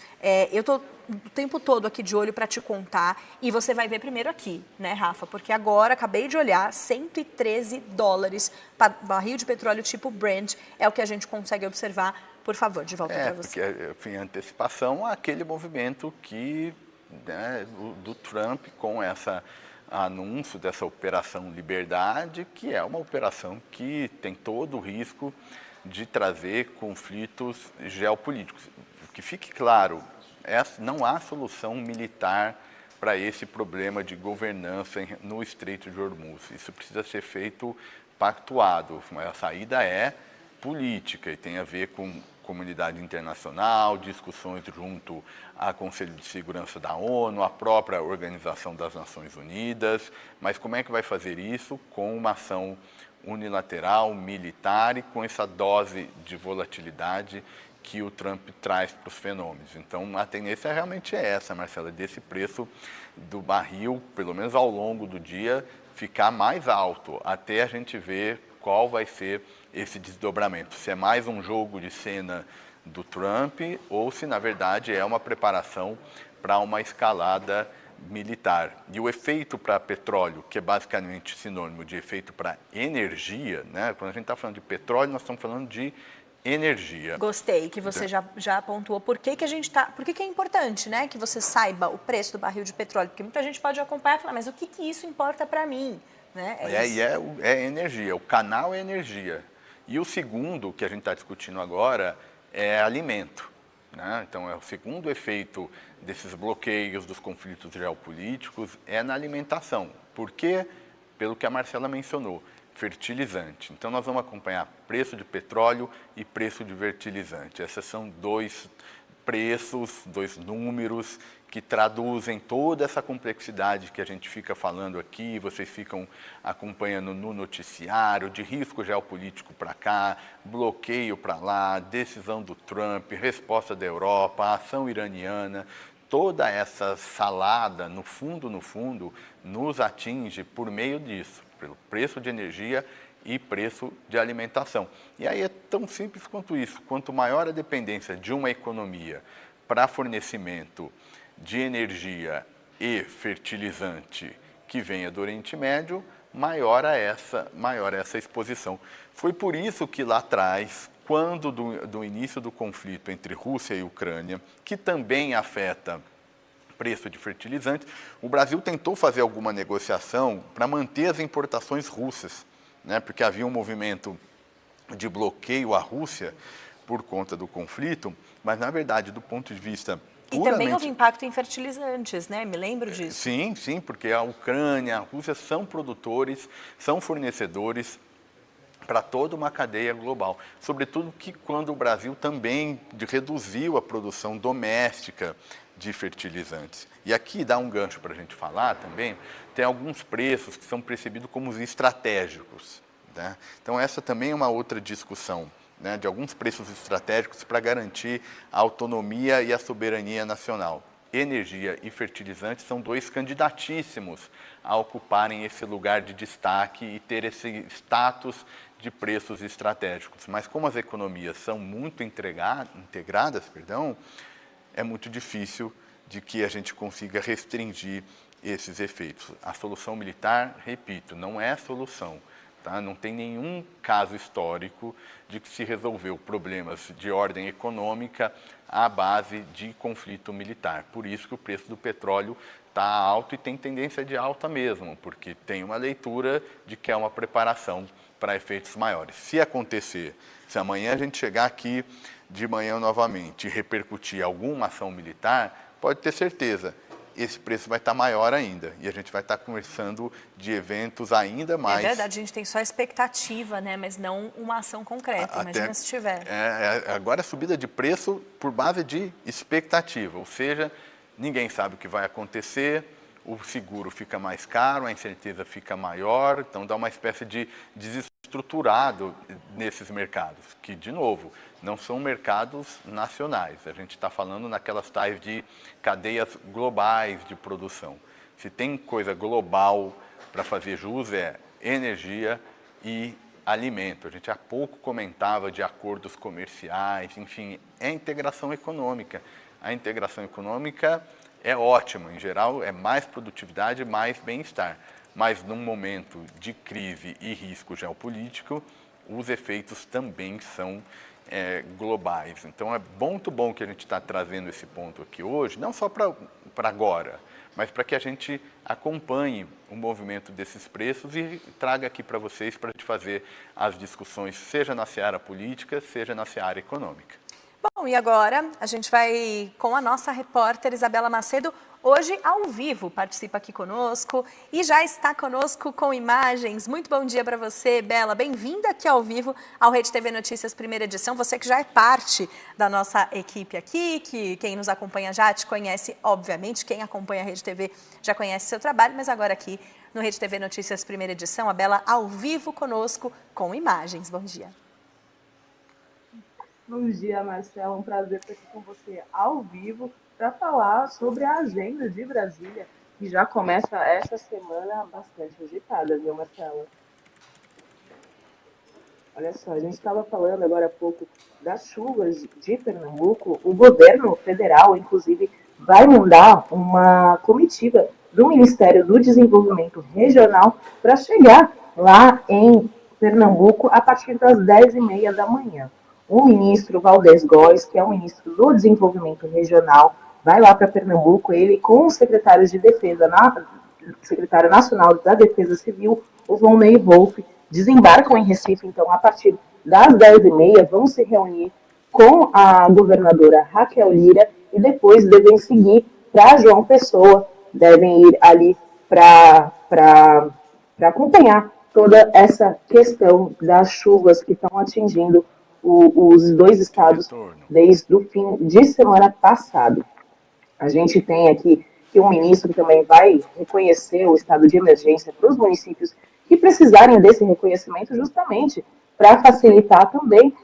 Eu estou o tempo todo aqui de olho para te contar, e você vai ver primeiro aqui, né, Rafa? Porque agora, acabei de olhar, $113 para barril de petróleo tipo Brent, é o que a gente consegue observar. Por favor, de volta para você. Porque, enfim, antecipação àquele movimento que, né, do Trump com esse anúncio dessa Operação Liberdade, que é uma operação que tem todo o risco de trazer conflitos geopolíticos. Que fique claro, não há solução militar para esse problema de governança no Estreito de Hormuz. Isso precisa ser feito pactuado. A saída é política e tem a ver com comunidade internacional, discussões junto ao Conselho de Segurança da ONU, a própria Organização das Nações Unidas. Mas como é que vai fazer isso? Com uma ação unilateral, militar e com essa dose de volatilidade que o Trump traz para os fenômenos. Então, a tendência realmente é essa, Marcela, desse preço do barril, pelo menos ao longo do dia, ficar mais alto, até a gente ver qual vai ser esse desdobramento. Se é mais um jogo de cena do Trump ou se, na verdade, é uma preparação para uma escalada militar. E o efeito para petróleo, que é basicamente sinônimo de efeito para energia, né? Quando a gente está falando de petróleo, nós estamos falando de energia. Gostei que você já pontuou por que é importante, né, que você saiba o preço do barril de petróleo, porque muita gente pode acompanhar e falar, mas o que isso importa para mim? Né? É energia, o canal é energia. E o segundo que a gente está discutindo agora é alimento. Né? Então, é o segundo efeito desses bloqueios, dos conflitos geopolíticos, é na alimentação. Por quê? Pelo que a Marcela mencionou, fertilizante. Então, nós vamos acompanhar preço de petróleo e preço de fertilizante. Esses são dois preços, dois números que traduzem toda essa complexidade que a gente fica falando aqui, vocês ficam acompanhando no noticiário, de risco geopolítico para cá, bloqueio para lá, decisão do Trump, resposta da Europa, ação iraniana. Toda essa salada, no fundo, nos atinge por meio disso, pelo preço de energia e preço de alimentação. E aí é tão simples quanto isso. Quanto maior a dependência de uma economia para fornecimento de energia e fertilizante que venha do Oriente Médio, maior essa exposição. Foi por isso que lá atrás, quando do início do conflito entre Rússia e Ucrânia, que também afeta preço de fertilizantes, o Brasil tentou fazer alguma negociação para manter as importações russas, né? Porque havia um movimento de bloqueio à Rússia por conta do conflito, mas, na verdade, do ponto de vista E também houve impacto em fertilizantes, né? Me lembro disso. Sim, porque a Ucrânia, a Rússia são produtores, são fornecedores para toda uma cadeia global. Sobretudo que quando o Brasil também reduziu a produção doméstica de fertilizantes. E aqui dá um gancho para a gente falar também, tem alguns preços que são percebidos como os estratégicos. Né? Então essa também é uma outra discussão, né, de alguns preços estratégicos para garantir a autonomia e a soberania nacional. Energia e fertilizantes são dois candidatíssimos a ocuparem esse lugar de destaque e ter esse status de preços estratégicos. Mas como as economias são muito integradas, é muito difícil de que a gente consiga restringir esses efeitos. A solução militar, repito, não é solução. Tá? Não tem nenhum caso histórico de que se resolveu problemas de ordem econômica à base de conflito militar. Por isso que o preço do petróleo está alto e tem tendência de alta mesmo, porque tem uma leitura de que é uma preparação para efeitos maiores. Se acontecer, se amanhã a gente chegar aqui de manhã novamente e repercutir alguma ação militar, pode ter certeza, esse preço vai estar maior ainda. E a gente vai estar conversando de eventos ainda mais... É verdade, a gente tem só expectativa, né? Mas não uma ação concreta, imagina se tiver. Agora a subida de preço por base de expectativa, ou seja, ninguém sabe o que vai acontecer, o seguro fica mais caro, a incerteza fica maior, então dá uma espécie de desestruturado nesses mercados, que, de novo, não são mercados nacionais. A gente está falando naquelas tais de cadeias globais de produção. Se tem coisa global para fazer jus é energia e alimento. A gente há pouco comentava de acordos comerciais, enfim, é integração econômica. A integração econômica é ótima, em geral é mais produtividade, mais bem-estar. Mas num momento de crise e risco geopolítico, os efeitos também são globais. Então é muito bom que a gente está trazendo esse ponto aqui hoje, não só para agora, mas para que a gente acompanhe o movimento desses preços e traga aqui para vocês para a gente fazer as discussões, seja na seara política, seja na seara econômica. Bom, e agora a gente vai com a nossa repórter Isabela Macedo, hoje ao vivo, participa aqui conosco e já está conosco com imagens. Muito bom dia para você, Bela. Bem-vinda aqui ao vivo ao Rede TV Notícias, primeira edição. Você que já é parte da nossa equipe aqui, que quem nos acompanha já te conhece, obviamente. Quem acompanha a Rede TV já conhece seu trabalho, mas agora aqui no Rede TV Notícias, primeira edição, a Bela ao vivo conosco com imagens. Bom dia. Bom dia, Marcela. Um prazer estar aqui com você ao vivo para falar sobre a agenda de Brasília, que já começa essa semana bastante agitada, viu, Marcela? Olha só, a gente estava falando agora há pouco das chuvas de Pernambuco. O governo federal, inclusive, vai mandar uma comitiva do Ministério do Desenvolvimento Regional para chegar lá em Pernambuco a partir das 10h30 da manhã. O ministro Valdez Góes, que é o ministro do Desenvolvimento Regional, vai lá para Pernambuco, ele com os secretários de defesa, secretário nacional da Defesa Civil, o Volney Wolff, desembarcam em Recife, então, a partir das 10h30, vão se reunir com a governadora Raquel Lira e depois devem seguir para João Pessoa, devem ir ali para acompanhar toda essa questão das chuvas que estão atingindo os dois estados desde o fim de semana passado. A gente tem aqui que o ministro também vai reconhecer o estado de emergência para os municípios que precisarem desse reconhecimento justamente para facilitar também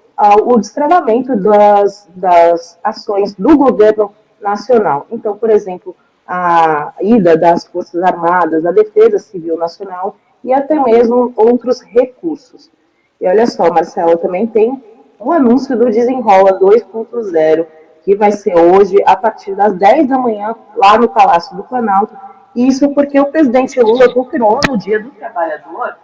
o destravamento das ações do governo nacional. Então, por exemplo, a ida das Forças Armadas, da Defesa Civil Nacional e até mesmo outros recursos. E olha só, Marcelo, também tem um anúncio do Desenrola 2.0, que vai ser hoje, a partir das 10 da manhã, lá no Palácio do Planalto. Isso porque o presidente Lula confirmou no Dia do Trabalhador,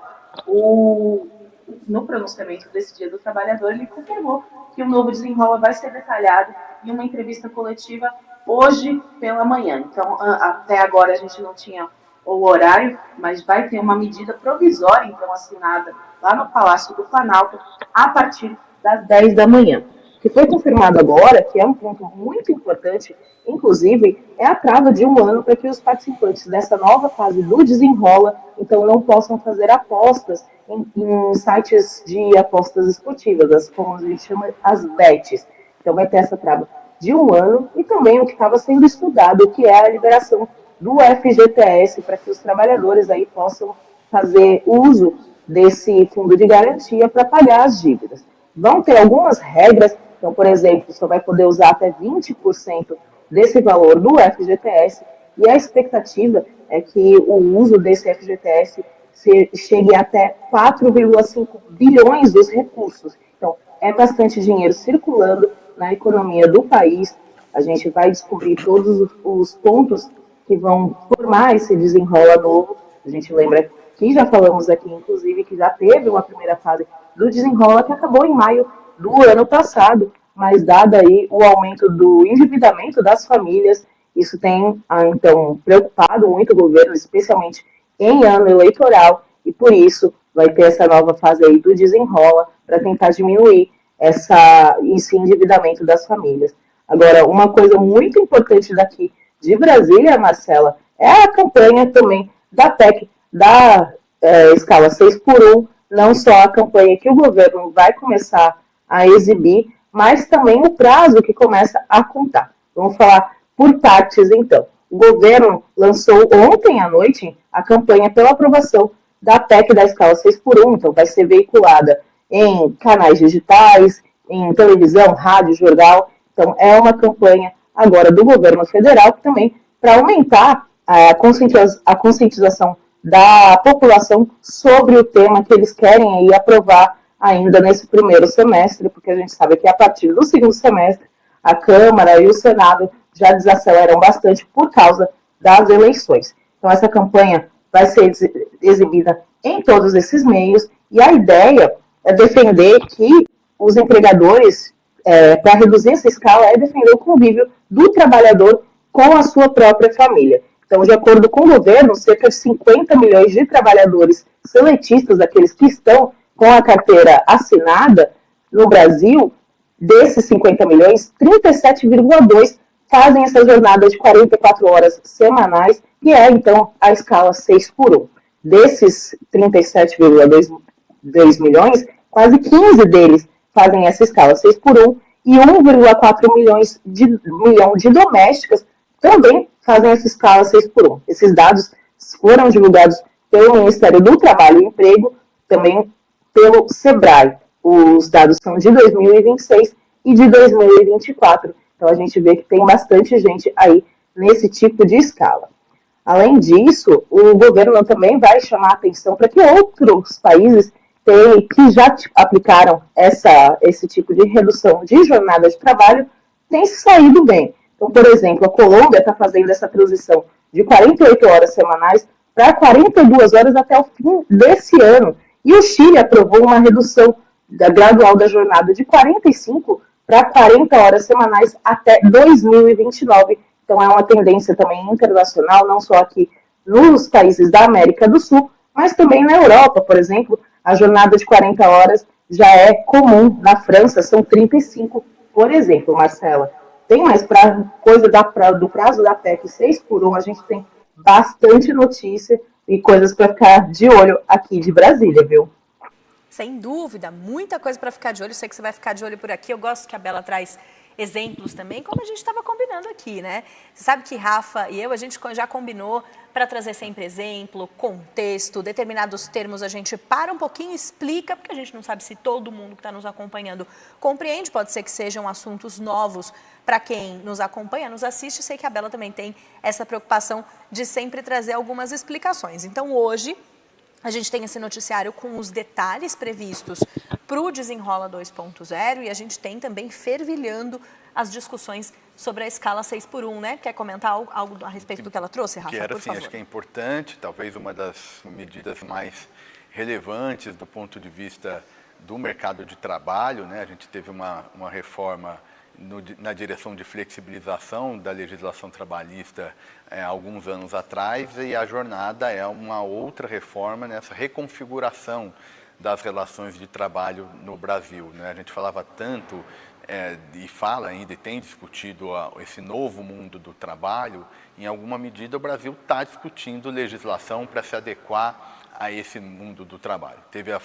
no pronunciamento desse Dia do Trabalhador, ele confirmou que o novo Desenrola vai ser detalhado em uma entrevista coletiva hoje pela manhã. Então, até agora a gente não tinha o horário, mas vai ter uma medida provisória, então, assinada lá no Palácio do Planalto, a partir das 10 da manhã. O que foi confirmado agora, que é um ponto muito importante, inclusive, é a trava de 1 ano para que os participantes dessa nova fase do Desenrola, então, não possam fazer apostas em sites de apostas esportivas, como a gente chama as bets. Então, vai ter essa trava de 1 ano e também o que estava sendo estudado, que é a liberação do FGTS para que os trabalhadores aí possam fazer uso desse fundo de garantia para pagar as dívidas. Vão ter algumas regras, então, por exemplo, só vai poder usar até 20% desse valor do FGTS, e a expectativa é que o uso desse FGTS chegue até 4,5 bilhões dos recursos. Então, é bastante dinheiro circulando na economia do país. A gente vai descobrir todos os pontos que vão formar esse Desenrola novo. A gente lembra que já falamos aqui, inclusive, que já teve uma primeira fase do Desenrola que acabou em maio do ano passado, mas dado aí o aumento do endividamento das famílias, isso tem, então, preocupado muito o governo, especialmente em ano eleitoral, e por isso vai ter essa nova fase aí do Desenrola para tentar diminuir esse endividamento das famílias. Agora, uma coisa muito importante daqui de Brasília, Marcela, é a campanha também da PEC da escala 6x1, não só a campanha que o governo vai começar a exibir, mas também o prazo que começa a contar. Vamos falar por partes, então. O governo lançou ontem à noite a campanha pela aprovação da PEC da escala 6x1, então vai ser veiculada em canais digitais, em televisão, rádio, jornal. Então é uma campanha agora do governo federal que também para aumentar a conscientização da população sobre o tema que eles querem aí aprovar ainda nesse primeiro semestre, porque a gente sabe que a partir do segundo semestre a Câmara e o Senado já desaceleram bastante por causa das eleições. Então essa campanha vai ser exibida em todos esses meios e a ideia é defender que os empregadores, para reduzir essa escala, é defender o convívio do trabalhador com a sua própria família. Então, de acordo com o governo, cerca de 50 milhões de trabalhadores seletistas, aqueles que estão com a carteira assinada no Brasil, desses 50 milhões, 37,2 fazem essa jornada de 44 horas semanais, que é, então, a escala 6x1. Desses 37,2 milhões, quase 15 deles fazem essa escala 6x1 e 1,4 milhão de domésticas também fazem essa escala 6x1. Esses dados foram divulgados pelo Ministério do Trabalho e Emprego, também pelo SEBRAE. Os dados são de 2026 e de 2024. Então, a gente vê que tem bastante gente aí nesse tipo de escala. Além disso, o governo também vai chamar a atenção para que outros países que já aplicaram esse tipo de redução de jornada de trabalho têm saído bem. Então, por exemplo, a Colômbia está fazendo essa transição de 48 horas semanais para 42 horas até o fim desse ano. E o Chile aprovou uma redução gradual da jornada de 45 para 40 horas semanais até 2029. Então, é uma tendência também internacional, não só aqui nos países da América do Sul, mas também na Europa, por exemplo, a jornada de 40 horas já é comum. Na França, são 35, por exemplo, Marcela. Tem mais coisa do prazo da PEC 6x1, a gente tem bastante notícia e coisas para ficar de olho aqui de Brasília, viu? Sem dúvida, muita coisa para ficar de olho. Sei que você vai ficar de olho por aqui. Eu gosto que a Bela traz exemplos também, como a gente estava combinando aqui, né? Você sabe que Rafa e eu, a gente já combinou para trazer sempre exemplo, contexto, determinados termos a gente para um pouquinho e explica, porque a gente não sabe se todo mundo que está nos acompanhando compreende, pode ser que sejam assuntos novos para quem nos acompanha, nos assiste. Sei que a Bela também tem essa preocupação de sempre trazer algumas explicações. Então, hoje, a gente tem esse noticiário com os detalhes previstos para o Desenrola 2.0 e a gente tem também fervilhando as discussões sobre a escala 6x1, né? Quer comentar algo a respeito do que ela trouxe, Rafa, por favor? Acho que é importante, talvez uma das medidas mais relevantes do ponto de vista do mercado de trabalho, né? A gente teve uma reforma na direção de flexibilização da legislação trabalhista alguns anos atrás, e a jornada é uma outra reforma nessa reconfiguração das relações de trabalho no Brasil, né? A gente falava tanto e fala ainda e tem discutido esse novo mundo do trabalho. Em alguma medida o Brasil está discutindo legislação para se adequar a esse mundo do trabalho. Teve a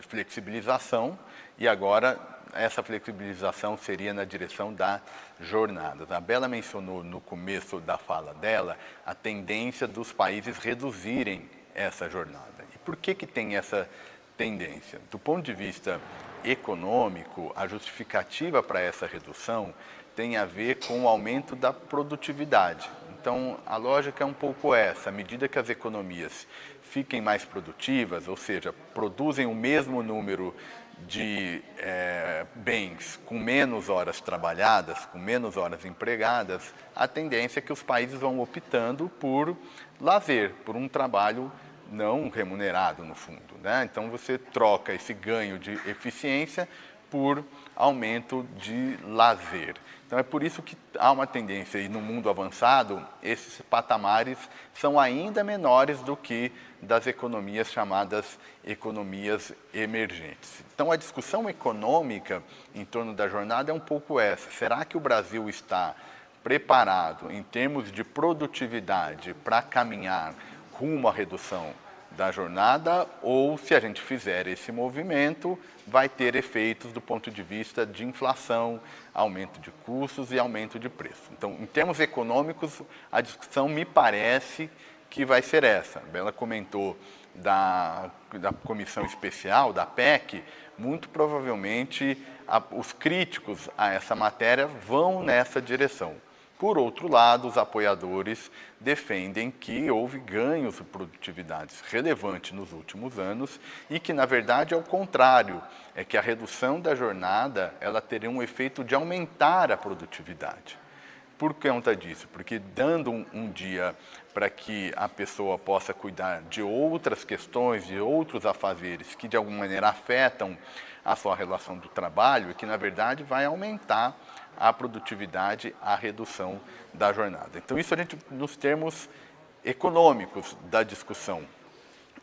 flexibilização e agora essa flexibilização seria na direção da jornada. A Bela mencionou no começo da fala dela a tendência dos países reduzirem essa jornada. E por que tem essa tendência? Do ponto de vista econômico, a justificativa para essa redução tem a ver com o aumento da produtividade. Então, a lógica é um pouco essa: à medida que as economias fiquem mais produtivas, ou seja, produzem o mesmo número de bens com menos horas trabalhadas, com menos horas empregadas, a tendência é que os países vão optando por lazer, por um trabalho não remunerado, no fundo, né? Então, você troca esse ganho de eficiência por aumento de lazer. Então, é por isso que há uma tendência, e no mundo avançado, esses patamares são ainda menores do que das economias chamadas economias emergentes. Então, a discussão econômica em torno da jornada é um pouco essa: será que o Brasil está preparado, em termos de produtividade, para caminhar rumo à redução da jornada, ou, se a gente fizer esse movimento, vai ter efeitos do ponto de vista de inflação, aumento de custos e aumento de preço. Então, em termos econômicos, a discussão me parece que vai ser essa. A Bela comentou da comissão especial, da PEC. Muito provavelmente os críticos a essa matéria vão nessa direção. Por outro lado, os apoiadores defendem que houve ganhos de produtividade relevantes nos últimos anos e que, na verdade, é o contrário, é que a redução da jornada ela teria um efeito de aumentar a produtividade. Por conta disso? Porque dando um dia para que a pessoa possa cuidar de outras questões, de outros afazeres que, de alguma maneira, afetam a sua relação do trabalho e que, na verdade, vai aumentar a produtividade, a redução da jornada. Então, isso a gente, nos termos econômicos da discussão.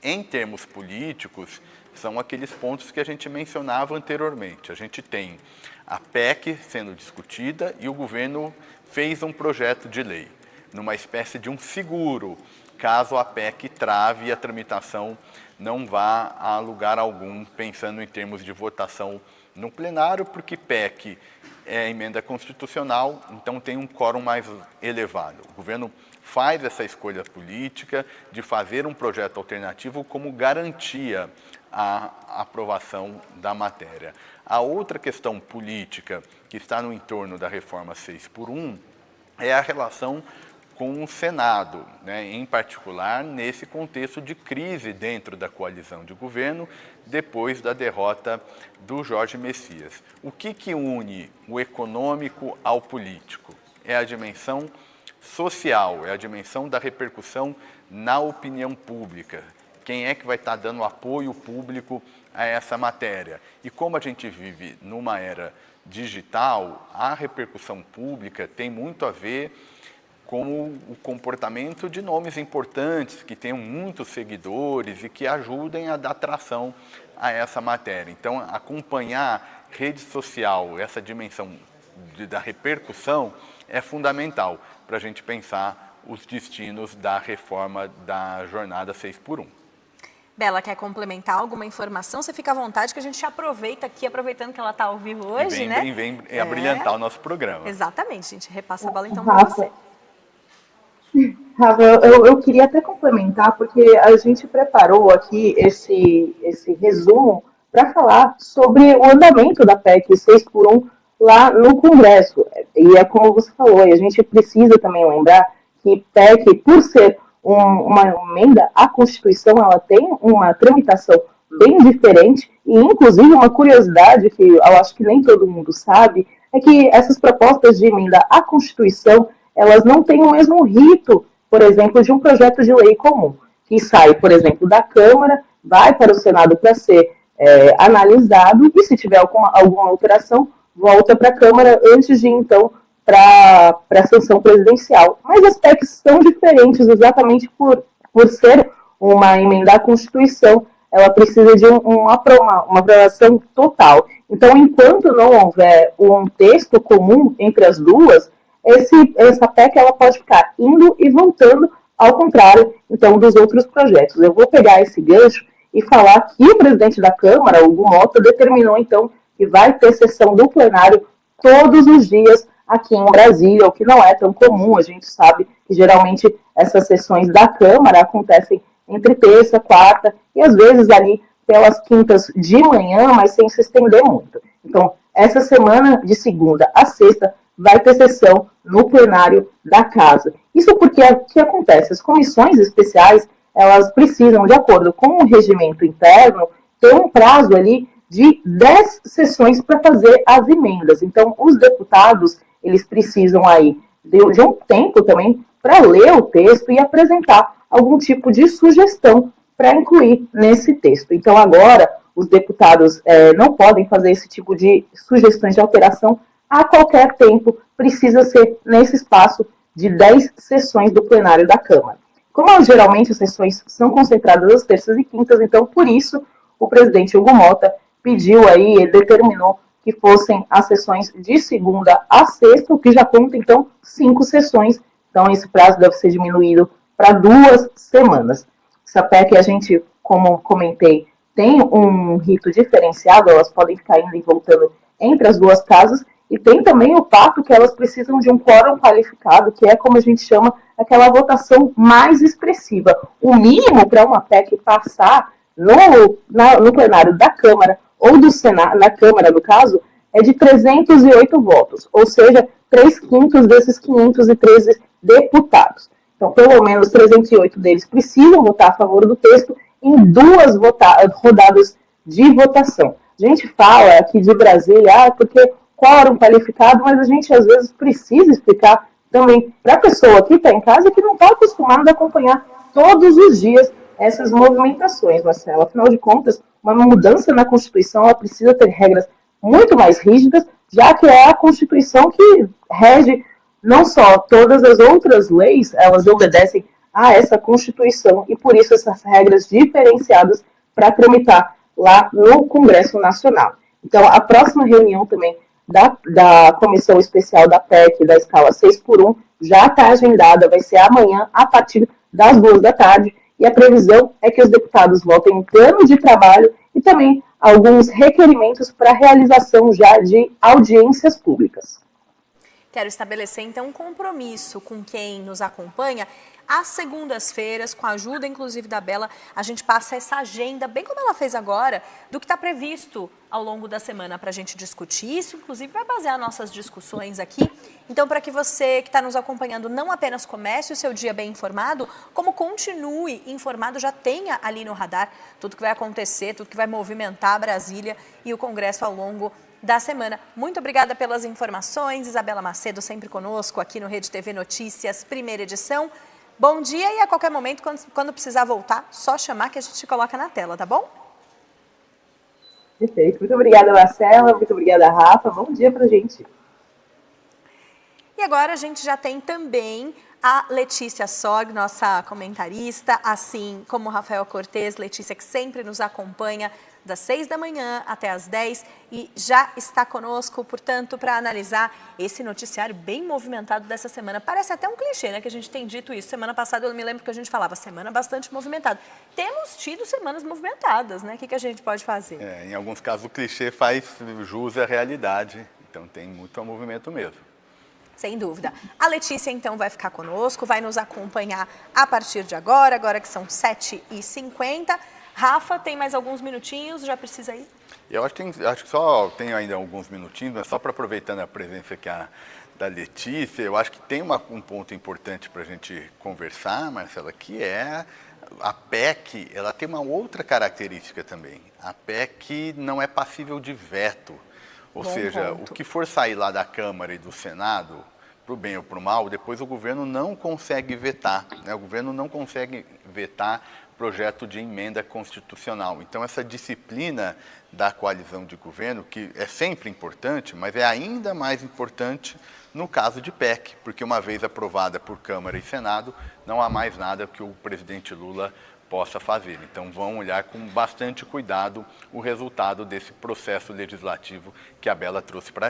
Em termos políticos, são aqueles pontos que a gente mencionava anteriormente. A gente tem a PEC sendo discutida e o governo fez um projeto de lei, numa espécie de um seguro, caso a PEC trave e a tramitação não vá a lugar algum, pensando em termos de votação no plenário, porque PEC é emenda constitucional, então tem um quórum mais elevado. O governo faz essa escolha política de fazer um projeto alternativo como garantia à aprovação da matéria. A outra questão política que está no entorno da reforma 6x1 é a relação com o Senado, né, em particular nesse contexto de crise dentro da coalizão de governo, depois da derrota do Jorge Messias. O que une o econômico ao político? É a dimensão social, é a dimensão da repercussão na opinião pública. Quem é que vai estar dando apoio público a essa matéria? E como a gente vive numa era digital, a repercussão pública tem muito a ver com o comportamento de nomes importantes, que tenham muitos seguidores e que ajudem a dar tração a essa matéria. Então, acompanhar rede social, essa dimensão da repercussão, é fundamental para a gente pensar os destinos da reforma da jornada 6x1. Bela, quer complementar alguma informação? Você fica à vontade, que a gente aproveita aqui, aproveitando que ela está ao vivo hoje, né? Vem abrilhantar o nosso programa. Exatamente, a gente repassa a bola então para você. Rafa, eu queria até complementar, porque a gente preparou aqui esse resumo para falar sobre o andamento da PEC 6x1 lá no Congresso. E é como você falou, e a gente precisa também lembrar que PEC, por ser uma emenda à Constituição, ela tem uma tramitação bem diferente, e inclusive uma curiosidade que eu acho que nem todo mundo sabe, é que essas propostas de emenda à Constituição, elas não têm o mesmo rito, por exemplo, de um projeto de lei comum, que sai, por exemplo, da Câmara, vai para o Senado para ser analisado, e se tiver alguma alteração, volta para a Câmara antes de, então, para a sanção presidencial. Mas as PECs são diferentes exatamente por ser uma emenda à Constituição, ela precisa de uma aprovação total. Então, enquanto não houver um texto comum entre as duas, essa PEC ela pode ficar indo e voltando, ao contrário, então, dos outros projetos. Eu vou pegar esse gancho e falar que o presidente da Câmara, Hugo Mota, determinou, então, que vai ter sessão do plenário todos os dias aqui em Brasília, o que não é tão comum. A gente sabe que, geralmente, essas sessões da Câmara acontecem entre terça, quarta e, às vezes, ali pelas quintas de manhã, mas sem se estender muito. Então, essa semana, de segunda a sexta, vai ter sessão no plenário da Casa. Isso porque o que acontece? As comissões especiais, elas precisam, de acordo com o regimento interno, ter um prazo ali de 10 sessões para fazer as emendas. Então, os deputados, eles precisam aí de um tempo também para ler o texto e apresentar algum tipo de sugestão para incluir nesse texto. Então, agora, os deputados não podem fazer esse tipo de sugestões de alteração a qualquer tempo, precisa ser nesse espaço de 10 sessões do plenário da Câmara. Como geralmente as sessões são concentradas às terças e quintas, então, por isso, o presidente Hugo Mota pediu aí, ele determinou que fossem as sessões de segunda a sexta, o que já conta, então, 5 sessões. Então, esse prazo deve ser diminuído para 2 semanas. Essa PEC, a gente, como comentei, tem um rito diferenciado, elas podem ficar indo e voltando entre as duas casas, e tem também o fato que elas precisam de um quórum qualificado, que é, como a gente chama, aquela votação mais expressiva. O mínimo para uma PEC passar no plenário da Câmara ou do Senado, na Câmara, no caso, é de 308 votos, ou seja, 3/5 desses 513 deputados. Então, pelo menos 308 deles precisam votar a favor do texto em 2 rodadas de votação. A gente fala aqui de Brasília, porque quórum qualificado, mas a gente às vezes precisa explicar também para a pessoa que está em casa que não está acostumada a acompanhar todos os dias essas movimentações, Marcela. Afinal de contas, uma mudança na Constituição ela precisa ter regras muito mais rígidas, já que é a Constituição que rege não só todas as outras leis, elas obedecem a essa Constituição, e por isso essas regras diferenciadas para tramitar lá no Congresso Nacional. Então, a próxima reunião também da Comissão Especial da PEC, da escala 6x1, já está agendada, vai ser amanhã, a partir das 2 da tarde, e a previsão é que os deputados votem um plano de trabalho e também alguns requerimentos para realização já de audiências públicas. Quero estabelecer, então, um compromisso com quem nos acompanha às segundas-feiras, com a ajuda inclusive da Bela, a gente passa essa agenda, bem como ela fez agora, do que está previsto ao longo da semana para a gente discutir. Isso, inclusive, vai basear nossas discussões aqui. Então, para que você que está nos acompanhando não apenas comece o seu dia bem informado, como continue informado, já tenha ali no radar tudo que vai acontecer, tudo que vai movimentar Brasília e o Congresso ao longo da semana. Muito obrigada pelas informações. Isabela Macedo sempre conosco aqui no Rede TV Notícias, primeira edição. Bom dia e a qualquer momento, quando precisar voltar, só chamar que a gente coloca na tela, tá bom? Perfeito. Muito obrigada, Marcela. Muito obrigada, Rafa. Bom dia pra gente. E agora a gente já tem também a Letícia Sorg, nossa comentarista, assim como o Rafael Cortez. Letícia, que sempre nos acompanha das 6 da manhã até as 10 e já está conosco, portanto, para analisar esse noticiário bem movimentado dessa semana. Parece até um clichê, né, que a gente tem dito isso. Semana passada eu me lembro que a gente falava semana bastante movimentada. Temos tido semanas movimentadas, né? O que a gente pode fazer? Em alguns casos o clichê faz jus à realidade, então tem muito movimento mesmo. Sem dúvida. A Letícia, então, vai ficar conosco, vai nos acompanhar a partir de agora que são 7h50. Rafa, tem mais alguns minutinhos, já precisa ir? Eu acho que só tenho ainda alguns minutinhos, mas só para aproveitando a presença aqui da Letícia, eu acho que tem um ponto importante para a gente conversar, Marcela, que é a PEC, ela tem uma outra característica também. A PEC não é passível de veto, ou seja, o que for sair lá da Câmara e do Senado, para o bem ou para o mal, depois o governo não consegue vetar, né? O governo não consegue vetar projeto de emenda constitucional. Então, essa disciplina da coalizão de governo, que é sempre importante, mas é ainda mais importante no caso de PEC, porque uma vez aprovada por Câmara e Senado, não há mais nada que o presidente Lula possa fazer. Então, vão olhar com bastante cuidado o resultado desse processo legislativo que a Bela trouxe para a gente.